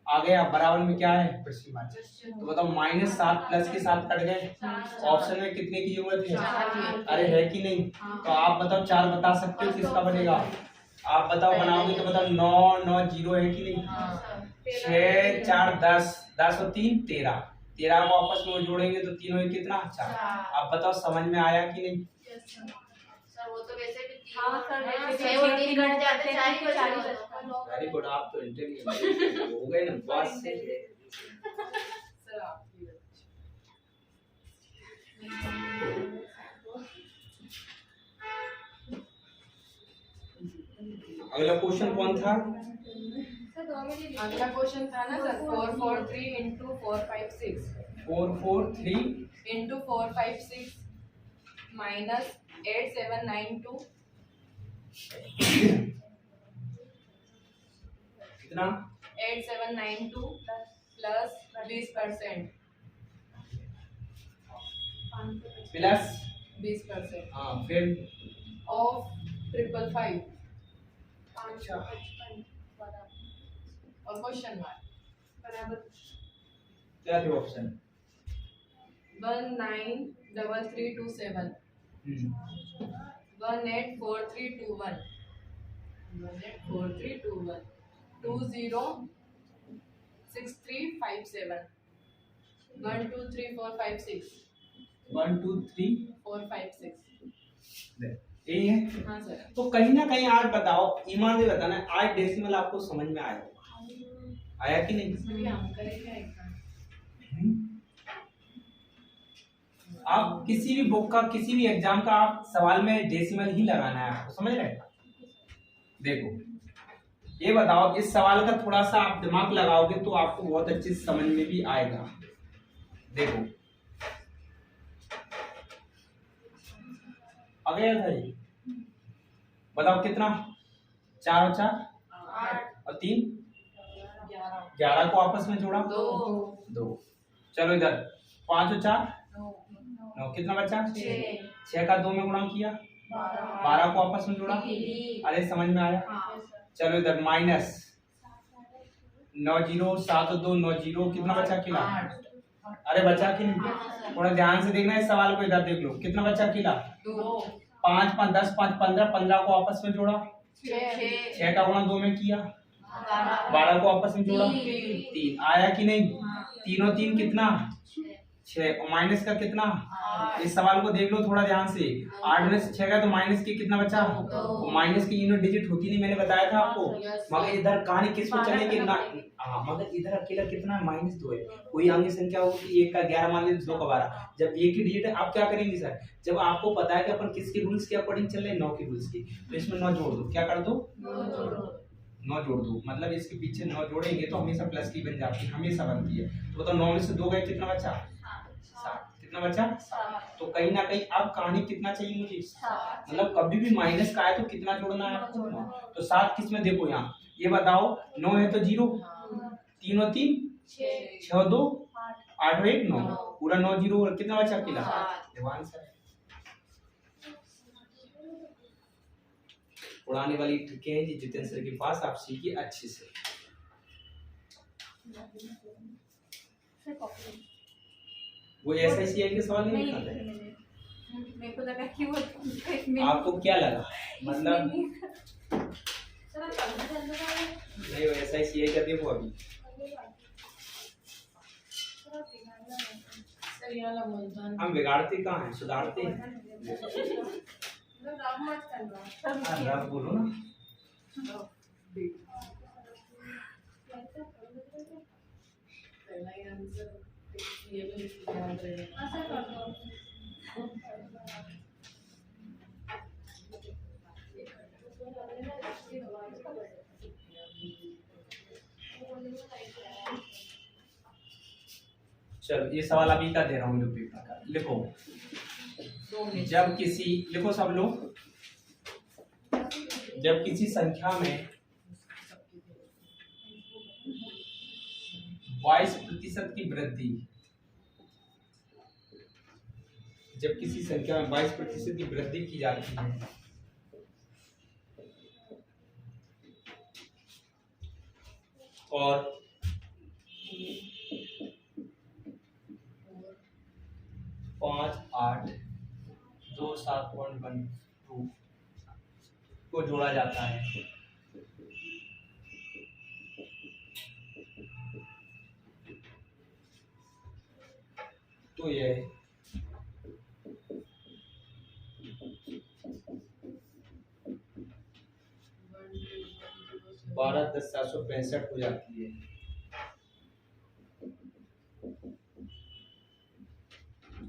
आ गया बराबर में क्या है प्रश्न बात तो बताओ -7 प्लस के साथ कट गए ऑप्शन में कितने की जरूरत है अरे है कि नहीं तो आप बताओ 4 बता सकते हो किसका बनेगा आप बताओ बनाओगे तो बताओ 9 9 0 है कि नहीं 6 4 10 10 और 3 13 13 को आपस में जोड़ेंगे तो तीनों ही कितना 4 अब बताओ समझ में आया कि नहीं सर वो तो वैसे भी हाँ, सर, वैसे 6 और 3 कट जाते 4 ही बचे वेरी गुड आप तो इंटेलिजेंट हो गए ना बस सर आपकी अगला क्वेश्चन कौन था अगला क्वेश्चन था ना सर 443 into 456 443 into 456 minus 8792 कितना 8792 plus 20% प्लस 20% हाँ फिर of 555 अच्छा और क्वेश्चन मार्क क्या थे ऑप्शन 193327 184321 184321 206357 123456 1 2 3 456 यही है हाँ सर तो कहीं ना कहीं आज बताओ ईमान से बताना आज डेसिमल आपको समझ में आया होगा आया कि नहीं हम करेंगे एग्जाम आप किसी भी बुक का किसी भी एग्जाम का आप सवाल में डेसिमल ही लगाना है आपको समझ रहे हैं देखो ये बताओ इस सवाल का थोड़ा सा आप दिमाग लगाओगे तो आपको बहुत अच्छे से समझ में भी आएगा देखो आ गया था ये बताओ कितना 4 और 4 और 3 11 को आपस में जोड़ा 2 चलो इधर 5 और 4 9 कितना बचा 6 का 2 में गुणा किया 12 को आपस में जोड़ा अरे समझ में आया चलो इधर माइनस 9 जीरो 7 2 9 जीरो, कितना बचा अकेला? अरे बचा कि नहीं? थोड़ा ध्यान से देखना इस सवाल को, इधर देख लो कितना बचा अकेला? 5 5 10 5 15, 15 को आपस में जोड़ा, 6 का गुणा 2 में किया, 12 को आपस में जोड़ा, 3 आया कि नहीं? 3 और 3 कितना? 6, और माइनस का कितना? इस सवाल को देख लो थोड़ा ध्यान से, 8 में से 6 का तो माइनस के कितना बचा? तो माइनस की यूनिट डिजिट होती नहीं, मैंने बताया था आपको। मगर इधर कहानी किस पे चलेगी ना? हाँ, मगर इधर अकेला कितना? -2 है। कोई आगे संख्या होगी 1 का 11 मान लीजिए, 2 का 12, जब एक ही डिजिट है आप क्या करेंगे सर? जब आपको पता है कि अपन किसके रूल्स के अकॉर्डिंग चल रहे हैं, 9 के रूल्स की, तो इसमें 9 जोड़ दो। क्या कर दो? 9 जोड़ दो, मतलब इसके पीछे 9 जोड़ेंगे तो हमेशा प्लस की बन जाती है, हमेशा बनती है। तो बताओ 9 में से 2 गए, कितना बचा? 7। कितना बचा? 7। तो कहीं ना कहीं अब कहानी कितना चाहिए मुझे? मतलब कभी भी माइनस का है तो कितना जोड़ना है आपको? तो 7 किस में? देखो यहाँ, ये बताओ 9 है तो 0, 3 और 3 6 और 2 8 और 1 9, पूरा 9 जीरो, कितना बचा अकेला? देखो आंसर है। उड़ाने वाली ट्रिकें हैं जी जितेंद्र सर के पास, आप सीखिए अच्छे से। वो SICI के सवाल नहीं निकालते हैं? मेरे को लगा कि वो आपको क्या लगा? मतलब नहीं, वो SICI का देखो अभी। हम बिगाड़ते कहाँ हैं, सुधारते हैं। रब बोलो ना। चलो ये सवाल अभी का दे रहा हूँ, पेपर का लिखो। जब किसी, लिखो सब लोग, जब किसी संख्या में 22% की वृद्धि, जब किसी संख्या में 22% की वृद्धि की जाती है और 5 8 2 7.12 को जोड़ा जाता है, तो यह 12 10 765 हो जाती है।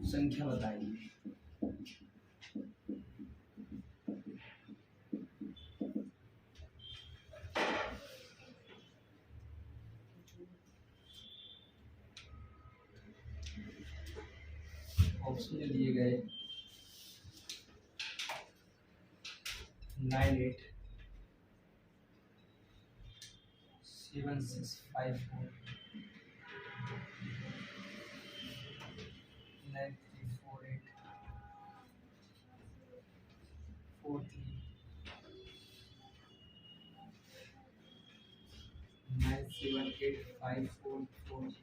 संख्या बताइए। ऑप्शन में दिए गए 98 7654 9348 43 97854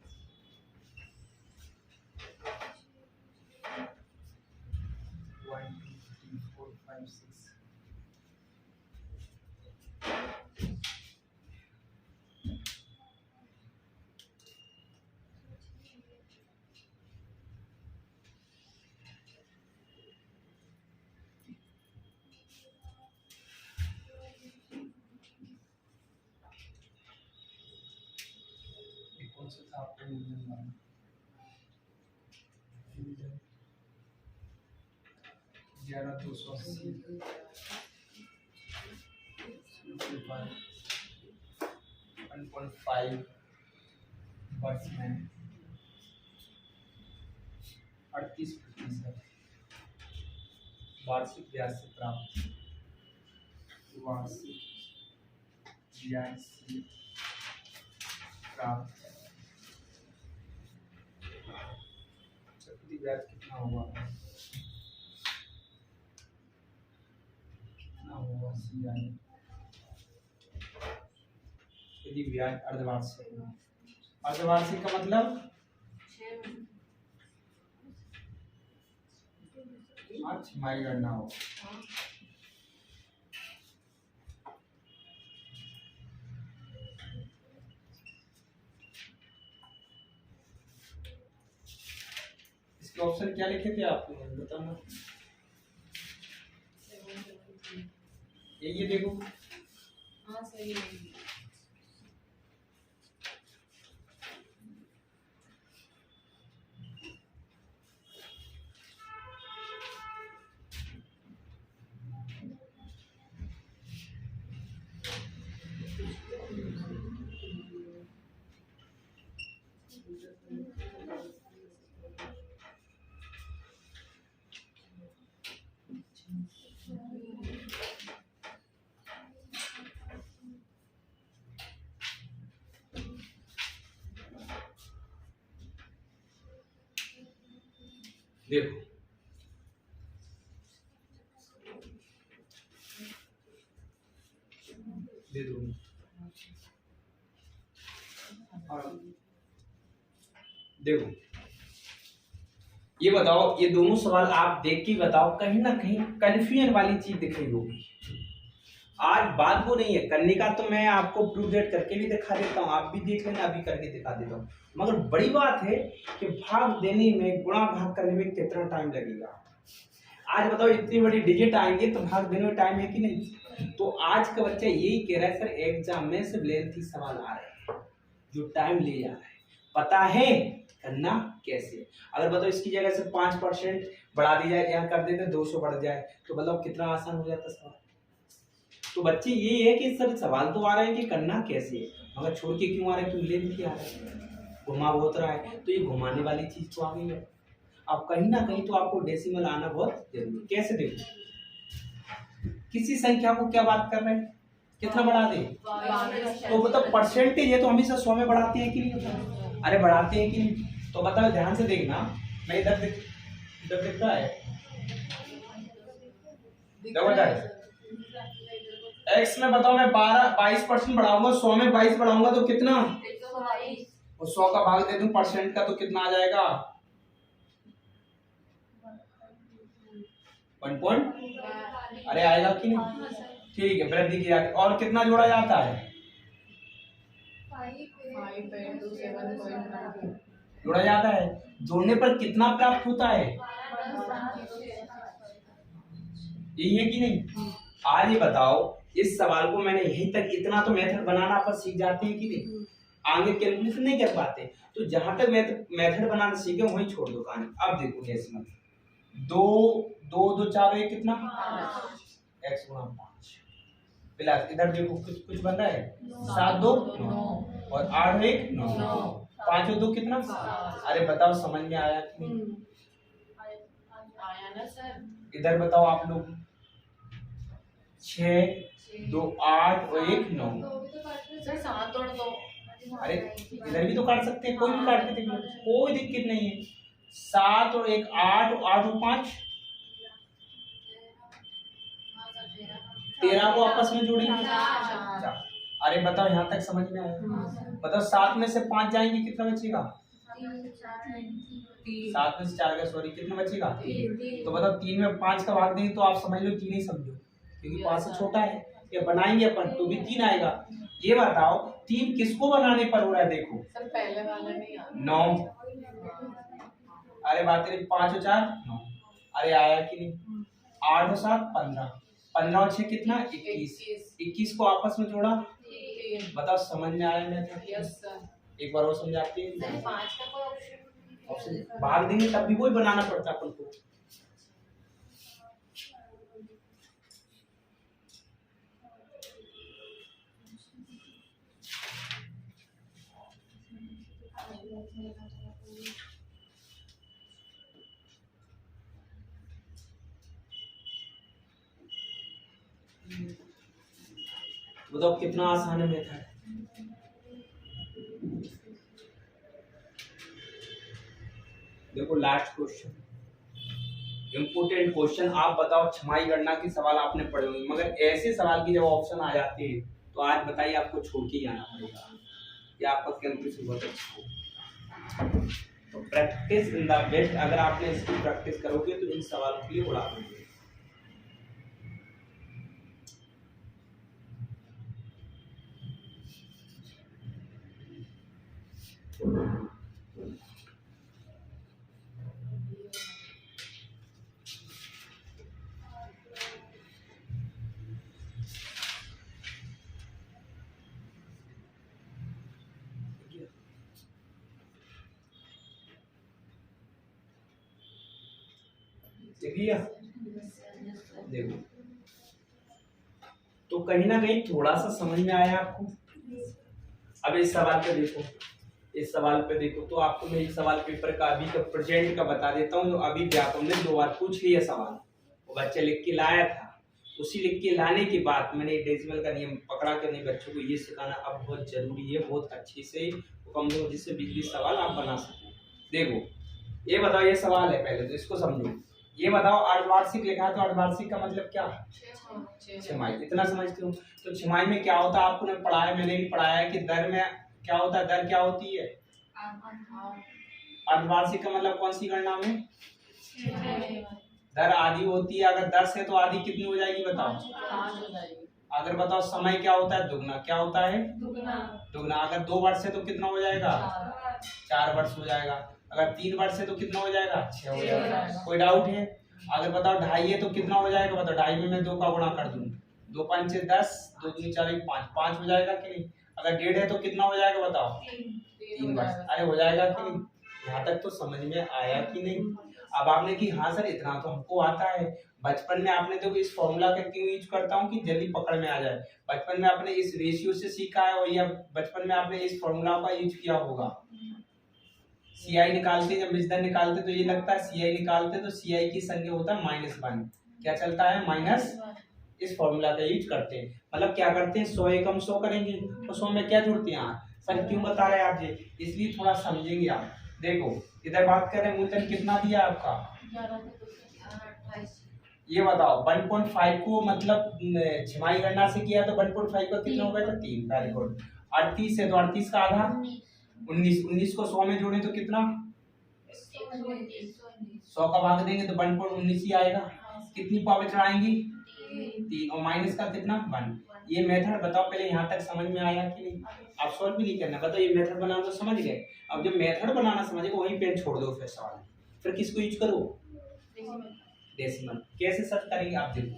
1 2 3 4 5 6। कौन सा था आपको मिलने वाला? 11280 1.5 बर्ड्स में 38% वार्षिक ब्याज से प्राप्त, वार्षिक ब्याज से प्राप्त चक्रवृद्धि ब्याज कितना हुआ? कितना हुआ CI? यदि ब्याज अर्धवार्षिक, अर्धवार्षिक का मतलब 6 गणना हो। इसके ऑप्शन क्या लिखे थे आपको बताना, ये देखो। हाँ सही है। देखो दे दो। देखो ये बताओ, ये दोनों सवाल आप देख के बताओ, कहीं ना कहीं कंफ्यूजन वाली चीज दिख रही होगी। आज बात वो नहीं है करने का, तो मैं आपको प्रूव डेट करके भी दिखा देता हूँ, आप भी देख लेना, अभी करके दिखा देता हूँ। मगर बड़ी बात है कि भाग देने में, गुणा भाग करने में कितना टाइम लगेगा। आज बताओ इतनी बड़ी डिजिट आएंगे तो भाग देने में टाइम है कि नहीं। तो आज का बच्चा यही कह रहा है सर एग्जाम में सिर्फ लेंथी सवाल आ रहे हैं जो टाइम ले जा रहा है, पता है करना कैसे। अगर बताओ इसकी जगह से 5% बढ़ा दी जाए, यहाँ कर देते 200 बढ़ जाए, तो बताओ कितना आसान हो जाता सवाल। तो बच्चे ये है कि सर सवाल तो आ रहा है कि करना कैसे है, मगर छोड़ के क्यों आ रहा है, क्यों लेंथी आ रहा है, घुमा बहुत रहा है। तो ये घुमाने वाली चीज तो आ गई है। अब कहीं ना कहीं तो आपको डेसिमल आना बहुत जरूरी है। कैसे देखो, किसी संख्या को क्या बात कर रहे हैं, कितना बढ़ा दे, तो मतलब परसेंटेज है तो हमेशा 100 में बढ़ाते हैं कि नहीं, अरे बढ़ाते हैं कि नहीं। तो बताओ ध्यान से देखना, मैं इधर दिखता है एक्स में, बताओ मैं 22% बढ़ाऊंगा, 100 में 22 बढ़ाऊंगा तो कितना, 122। और 100 का भाग दे दूं परसेंट का तो कितना आ जाएगा 1 पॉइंट, अरे आएगा कि नहीं। ठीक है, वृद्धि की जाती है। और कितना जोड़ा जाता है, 5 into 7.9 जोड़ा जाता है। जोड़ने पर कितना प्राप्त होता है, यही है कि नहीं। आज ये बताओ, इस सवाल को मैंने यहीं तक, इतना तो मेथड बनाना अपन सीख जाते हैं कि नहीं, आगे कैलकुलेशन नहीं कर पाते। तो जहां तक मेथड बनाना सीखे वहीं छोड़ दो कहानी। अब देखो डेसिमल, 2 4 1 कितना, x गुणा 5 प्लस इधर देखो कुछ बन रहा है, 7 2 9 और 8 1 9, 5 और 2 कितना, अरे बताओ समझ में आया कि नहीं, आया ना सर। इधर बताओ आप लोग, 6 2 8 और 1 9, सर 7 और 2, अरे इधर भी तो काट सकते हैं, कोई भी काट के देख लो, कोई दिक्कत नहीं है। 7 और 1 8 और 8 और 5 13 को आपस में जोड़ेंगे। अरे बताओ यहाँ तक समझ में आया, बताओ 7 में से 5 जाएंगे कितना बचेगा, 7 में से 4 का सॉरी कितना बचेगा 3। तो बताओ 3 में 5 का भाग देंगे तो आप समझ लो 3 ही समझो, क्योंकि 5 से छोटा है। ये बनाएंगे अपन तो भी 3 आएगा। ये बताओ 3 किसको बनाने पर हो रहा है, देखो सर पहले वाला नहीं आता, 9, अरे बात करें 5 और 4 9, अरे आया कि नहीं, 8 और 7 15, 15 और 6 कितना 21 को आपस में जोड़ा, बताओ समझ में आया मैं। Yes sir. एक बार और समझाते हैं, 5 का कोई ऑप्शन भाग देंगे तब भी वही बनाना पड़ता अपन को। बताओ कितना आसान है मेथड। देखो लास्ट क्वेश्चन, इंपोर्टेंट क्वेश्चन। आप बताओ छमाही गणना के सवाल आपने पढ़े होंगे, मगर ऐसे सवाल की जब ऑप्शन आ जाते हैं तो आज बताइए आपको छोड़ के ही आना पड़ेगा, या आपका कैलकुलेशन बहुत अच्छा हो। तो प्रैक्टिस इन द बेस्ट, अगर आपने इसकी प्रैक्टिस करोगे तो इन सवालों के लिए उड़ा दोगे। देखो तो कहीं ना कहीं थोड़ा सा समझ में आया आपको। अब इस सवाल पे देखो, इस सवाल पे देखो, तो आपको मैं एक सवाल पेपर का अभी का प्रेजेंट का बता देता हूँ, जो अभी व्यापम ने 2 बार पूछ लिया सवाल, वो बच्चा लिख के लाया था। उसी लिख के लाने के बाद मैंने डेसिमल का नियम पकड़ा के नहीं बच्चों को ये सिखाना अब बहुत जरूरी है, बहुत अच्छे से कमजोर जिससे बिजली सवाल आप बना सको। देखो ये बताओ, ये सवाल है, पहले तो इसको समझो। ये बताओ अर्धवार्षिक लिखा है तो अर्धवार्षिक का मतलब क्या है? छमाही। इतना समझते हो? तो छमाही में क्या होता है आपको ने पढ़ाया, मैंने भी पढ़ाया है कि दर में क्या होता है, दर क्या होती है? अर्धवार्षिक का मतलब कौन सी गणना में? दर आधी होती है। अगर 10 है तो आधी कितनी हो जाएगी बताओ? अगर बताओ समय क्या होता है? दुगना। क्या होता है? दुगना। अगर 2 वर्ष है तो कितना हो जाएगा? 4 वर्ष हो जाएगा। अगर 3 वर्ष है तो कितना हो जाएगा? 6 हो जाएगा। कोई डाउट है? अगर बताओ 2.5 है तो कितना हो जाएगा बताओ? 2.5 में मैं 2 का गुणा कर दूं, 2 5 6 10, 2 3 4 1 5, 5 हो जाएगा कि नहीं? अगर 1.5 है तो कितना हो जाएगा बताओ? 3 वर्ष। अरे हो जाएगा कि नहीं? यहाँ तक तो समझ में आया कि नहीं? अब आपने कि हाँ सर इतना तो हमको आता है। बचपन में आपने तो इस फॉर्मूला का क्यों यूज करता हूँ कि जल्दी पकड़ में आ जाए। बचपन में आपने इस रेशियो से सीखा है, और या बचपन में आपने इस फॉर्मूला का यूज किया होगा। CI निकालते, जब विचलन निकालते तो ये लगता है CI निकालते तो CI की संज्ञा होता है -1। क्या चलता है? माइनस। इस फॉर्मूला का यूज करते हैं। मतलब क्या करते हैं? 100 एकम 100 करेंगे तो 100 में क्या जुड़ते हैं? सर क्यों बता रहे हैं आप जी? इसलिए थोड़ा समझेंगे आप। देखो इधर बात करें, मूलधन कितना दिया आपका? 28। ये बताओ 1.5 को मतलब छमाही गणना से किया तो 1.5 का कितना हो गया था? 3। Very good. 38 है तो 38 का आधा 19। 19 को 100 में जोड़े तो कितना? 100 का भाग देंगे तो 1.19 ही आएगा। कितनी पावर चढ़ाएंगी? 3। और माइनस का कितना? 1। ये मेथड बताओ पहले यहाँ तक समझ में आया कि नहीं? आप सॉल्व भी नहीं करना, बताओ ये मेथड बनाना तो समझ गए। अब जब मेथड बनाना समझ गए वहीं पेन छोड़ दो फिर सवाल। फिर किसको यूज करो? डेसिमल। कैसे सर्च करेंगे आप देखो।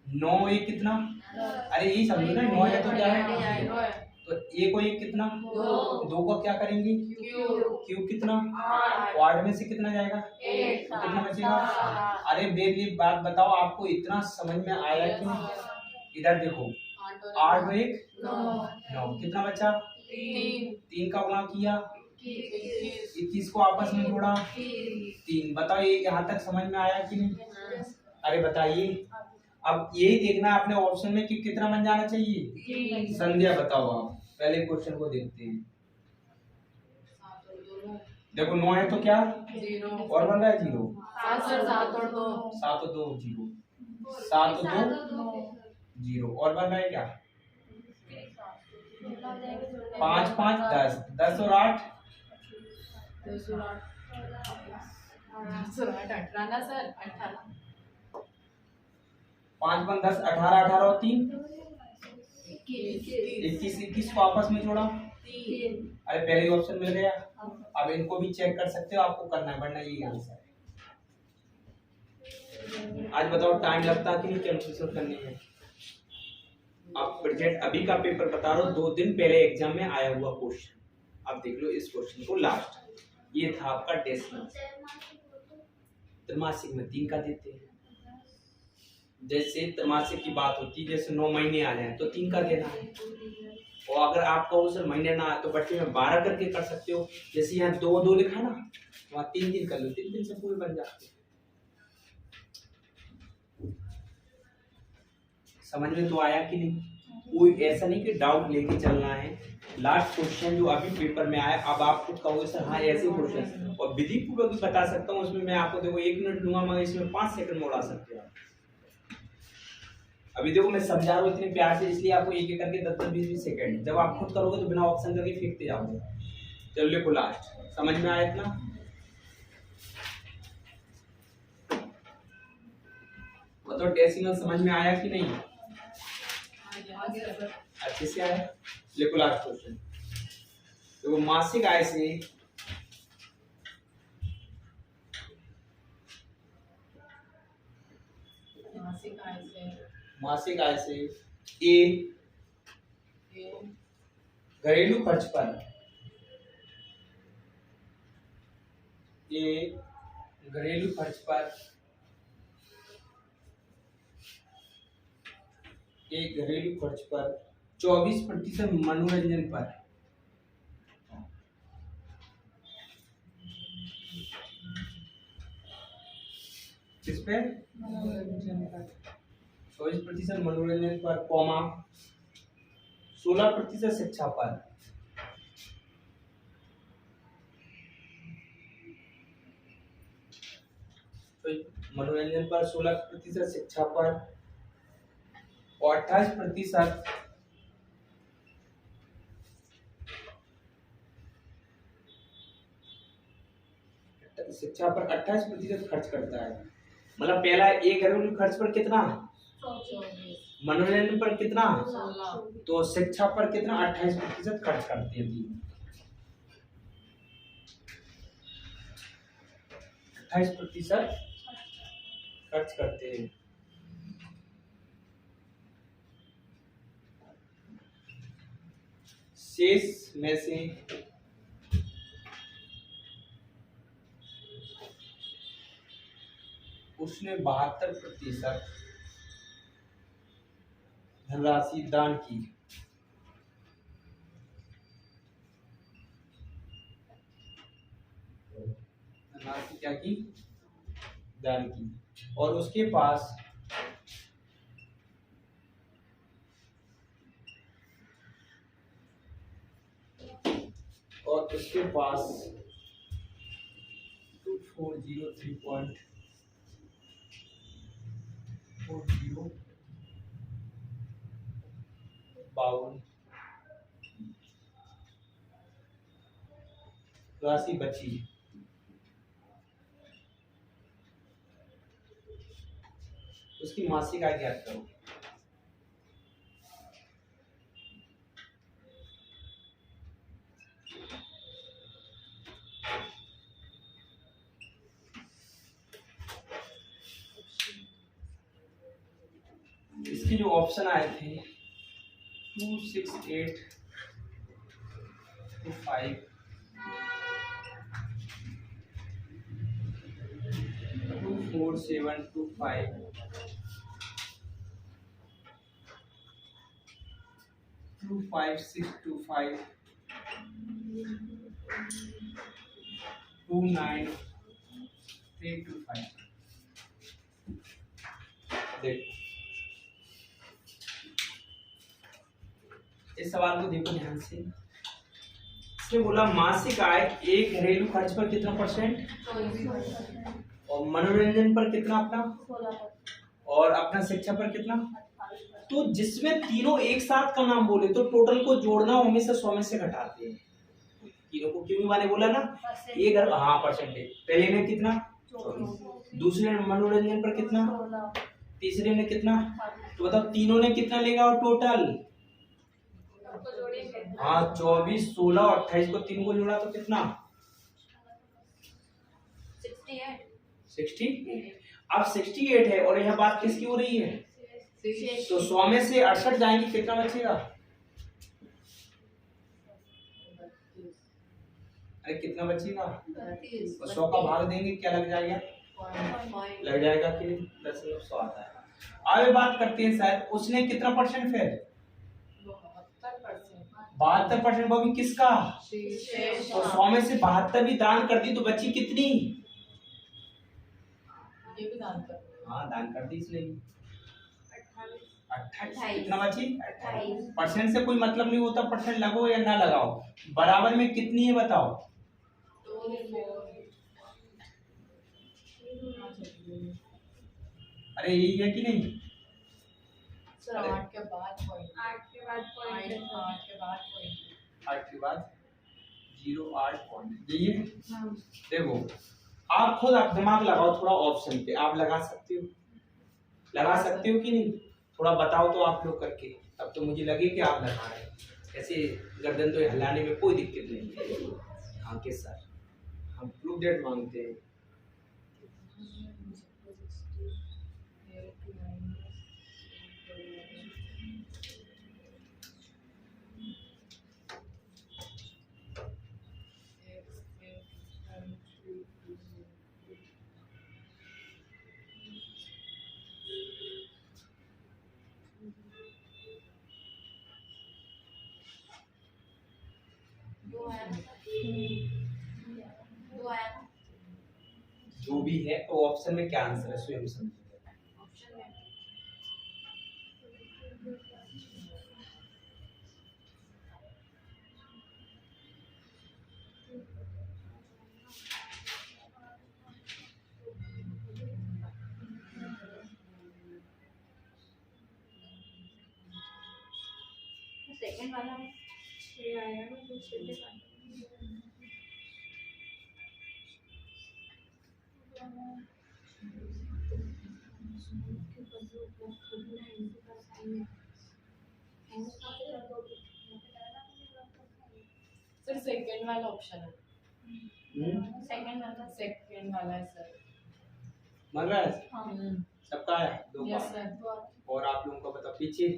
9 एक कितना? अरे यही समझो ना, 9 है तो क्या है? तो ए को एक कितना? 2 को क्या करेंगे? क्यू कितना? 8 में से कितना जाएगा? 8। तो कितना बचेगा? अरे बेबी बात बताओ, आपको इतना समझ में आया कि नहीं? इधर देखो 8 और 1 9, कितना बचा? 3 का गुणा किया, 21 को आपस में जोड़ा 3। बताओ ये यहाँ तक समझ में आया कि नहीं? अरे बताइए। अब यही देखना है आपने ऑप्शन में कि कितना बन जाना चाहिए? संध्या बताओ आप। पहले क्वेश्चन को देखते हैं। देखो 9 है तो क्या? 0 और बन रहा है 0। 7 और 2 0। 7 और 2 0 और बन रहा है क्या? 5 5 10, 10 और 8 18 ना सर, 18। 5 1 10, 18 18 और 3 21। 21 को आपस में जोड़ा 3। अरे पहले ऑप्शन मिल गया। अब इनको भी चेक कर सकते हो, आपको करना है, वरना यही आंसर है। आज बताओ टाइम लगता है कि नहीं कैलकुलेशन करने में? आप प्रेजेंट अभी का पेपर बता रहा हूँ, 2 दिन पहले एग्जाम में आया हुआ क्वेश्चन। आप देख लो इस क्वेश्चन को लास्ट। ये था आपका डेसिमल। त्रैमासिक में 3 का देते हैं। जैसे त्रैमासिक की बात होती है, जैसे 9 महीने आ जाए तो 3 का देना है। और अगर आपका उस महीने ना आए तो बच्चे में 12 करके कर सकते हो। जैसे यहाँ 2 2 लिखा ना, वहाँ 3 दिन कर लो, 3 दिन से पूरे बन जाते हैं। समझ में तो आया कि नहीं? कोई ऐसा नहीं कि डाउट लेके चलना है। लास्ट क्वेश्चन जो अभी पेपर में आया, अब आप कुछ कहोगे सर हाँ ऐसे क्वेश्चन, और विधि पूर्वक भी बता सकता हूँ। उसमें मैं आपको देखो 1 मिनट दूंगा, मगर इसमें 5 सेकंड में उड़ा सकते हो। अभी देखो मैं समझा रहा हूँ इतने प्यार से, इसलिए आपको एक एक करके 10 20 20 सेकंड, जब आप खुद करोगे तो बिना ऑप्शन करके फेंकते जाओगे। चलो लिखो लास्ट। समझ में आया इतना? बताओ डेसिमल समझ में आया कि नहीं? अच्छे से आया। लिखो लास्ट क्वेश्चन। देखो मासिक आय से मासिक आय से ए घरेलू खर्च पर घरेलू खर्च पर 24% मनोरंजन पर किस पे 24% मनोरंजन पर, कॉमा 16% शिक्षा पर, तो मनोरंजन पर 16% शिक्षा पर और 28% शिक्षा पर 28% खर्च करता है। मतलब पहला एक घरेलू खर्च पर कितना, मनोरंजन पर कितना, तो शिक्षा पर कितना 28% खर्च करते हैं। 28% खर्च करते हैं। शेष में से उसने 72% धनराशि दान की। धनराशि क्या की, दान की। और उसके पास और उसके पास 2403.40 52 राशि बची। उसकी मासिक आय ज्ञात करो। इसके जो ऑप्शन आए थे 26825 24725 25625 29325। देखो इस सवाल को देखो ध्यान से। इसने बोला मासिक आय एक घरेलू खर्च पर कितना परसेंट, और मनोरंजन पर कितना अपना, और अपना शिक्षा पर कितना। तो जिसमें तीनों एक साथ का नाम बोले तो टोटल को जोड़ना हमेशा 100 में से घटाते हैं। तीनों को क्यों वाले बोला ना, एक हाँ परसेंटेज। पहले ने कितना 24, दूसरे ने मनोरंजन पर कितना, तीसरे ने कितना, तो बताओ तीनों ने कितना लेगा और टोटल। हाँ 24, 16 और 28 को तीन को जोड़ा तो कितना 68। अब 68 है और यह बात किसकी हो रही है, तो 100 में से 68 जाएंगे, कितना बचेगा। अरे कितना बचेगा, तो 100 का भाग देंगे क्या लग जाएगा, लग जाएगा कि 10.100 आता है। अब बात करते हैं शायद उसने कितना परसेंट, फिर 72% बॉबी किसका, तो 100 में से 72 भी दान कर दी तो बची कितनी, ये भी दान कर, हाँ दान कर दी इसने 28। कितना बची 28। परसेंट से कोई मतलब नहीं होता, परसेंट लगाओ या ना लगाओ, बराबर में कितनी है बताओ। अरे यही है कि नहीं, सर 8 के बाद पॉइंट 8 के बाद पॉइंट 8 के बाद पॉइंट 8 के बाद 08 पॉइंट यही है। हाँ देखो आप खुद आप दिमाग लगाओ थोड़ा ऑप्शन पे, आप लगा सकते हो कि नहीं? थोड़ा बताओ तो आप लोग करके, तब तो मुझे लगे कि आप लगा रहे हैं। ऐसे गर्दन तो हिलाने में कोई दिक्कत नहीं है। हाँ के सर हम प्रूफ डेट मांगते हैं। दो आया ना दो आया ना जो भी है वो ऑप्शन में क्या आंसर है स्वयं समझिए। ऑप्शन में सेकंड वाला ये आएगा ना कुछ छेड़े का सर सेकंड वाला ऑप्शन है सेकंड वाला है सर। मन रहा है सबका है दो यस बार। सर और आप लोगों का बताओ पीछे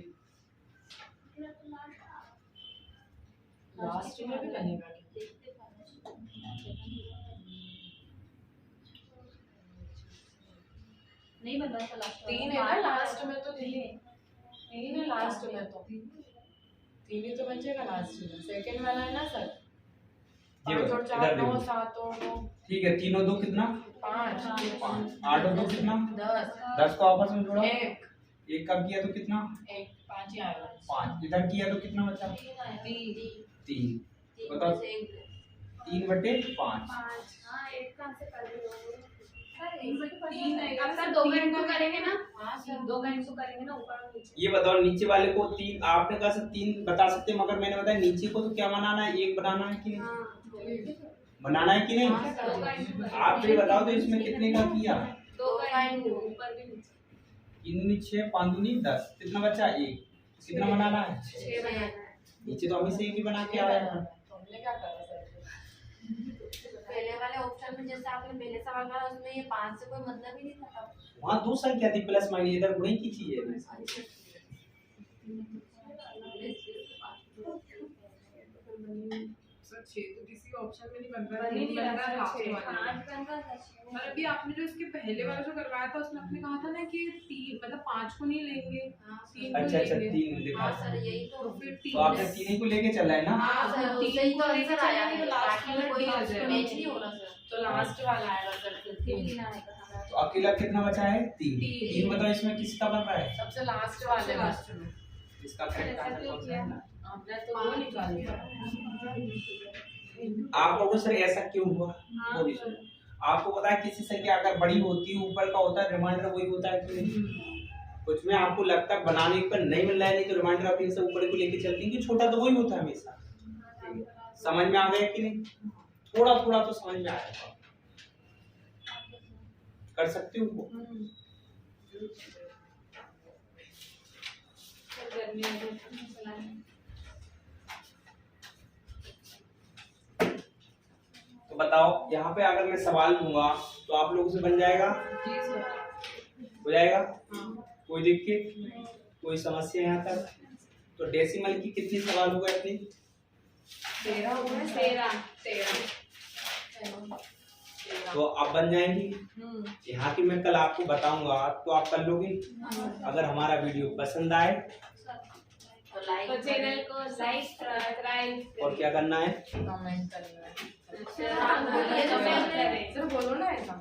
लास्ट में भी बनेगा नहीं बन रहा था लास्ट 3 है ना लास्ट में तो 3 है लास्ट में तो 3 ही तो बचेगा लास्ट में। सेकंड वाला है ना सर ये 5 और 4 इधर 9 देखो। 7 और 9 ठीक है, 3 और 2 कितना? 5 5। 8 और 2 कितना? 10 10 को आपस में जोड़ा। 1 एक कब किया तो कितना? 1 5 ही आएगा 5। इधर किया तो कितना बचा? 3। बताओ 3/5। 5 हाँ एक कहाँ से कर रहे हो तीन है अब सर 2 घंटों करेंगे ना हाँ सर 2 घंटों करेंगे ना ऊपर और नीचे। ये बताओ नीचे वाले को 3 आपने कहा सर 3 बता सकते हैं, मगर मैंने बताया नीचे को तो क्या बनाना है? 1 बनाना है कि नहीं? हाँ बनाना है कि नहीं? आप ये बताओ तो इसमें कितने का किया? 2 घंटों ऊपर भी नीचे 3 6 5 दूनी 10। कितना बचा? 1। कितना बनाना है? 6 बनाना है। नीचे तो हमें से 1 ही बना के आया है। तुमने क्या करा सर? पहले वाले ऑप्शन में जैसे आपने पहले सवाल करा उसमें ये 5 से कोई मतलब ही नहीं था। वहाँ 2 संख्या थी प्लस माइनस, इधर गुणे की चीज है। सर 6 तो किसी ऑप्शन में नहीं बन रहा बन ही नहीं रहा है लास्ट है वाले 5 बन रहा था और अभी आपने जो इसके पहले वाला जो करवाया था उसमें आपने कहा था ना कि 3 मतलब 5 को नहीं लेंगे 3 को अच्छा अच्छा लेंगे। 3 लिखा हाँ था। सर यही तो तो फिर तो आपने 3 ही को लेके चला है ना? हाँ सर तीन तीन को को लेकर लेकर आया चलेंगे है तो लास्ट बाकी में में कोई तीन आ जाएगा। मैच नहीं हो रहा सर। तो लास्ट वाला आएगा सर फिर 3 आएगा तो अकेला कितना बचा है? 3। तीन। 3 बताओ इसमें किसका बन रहा है? सबसे लास्ट वाले में लास्ट में इसका करेक्ट आंसर कौन सा है? आपने तो वो निकाल दिया। आप लोगों सर ऐसा क्यों हुआ? वो भी सुनो। आपको पता है किसी संख्या अगर बड़ी होती है ऊपर का होता है रिमाइंडर वही होता है कि नहीं? कुछ में आपको लगता है बनाने पर नहीं मिल रहा है, नहीं तो रिमाइंडर आप इनसे ऊपर को लेके चलते हैं कि छोटा तो वही होता है हमेशा। समझ में आ गया कि नहीं? थोड़ा थोड़ा तो समझ में आया। कर सकते हो वो? तो बताओ यहाँ पे अगर मैं सवाल दूंगा तो आप लोगों से बन जाएगा? जी सर हो जाएगा? कोई दिक्कत कोई समस्या यहाँ तक? तो डेसिमल की कितनी सवाल हो गए अपनी? 13 हो गए 13 तो आप बन जाएंगी। यहाँ की मैं कल आपको बताऊंगा तो आप कर लोगे। अगर हमारा वीडियो पसंद आए तो लाइक तो चैनल को लाइक सब्सक्राइब और क्या करना है? कमेंट करना है। बोलिए तो कमेंट करें। सर बोलो ना ऐसा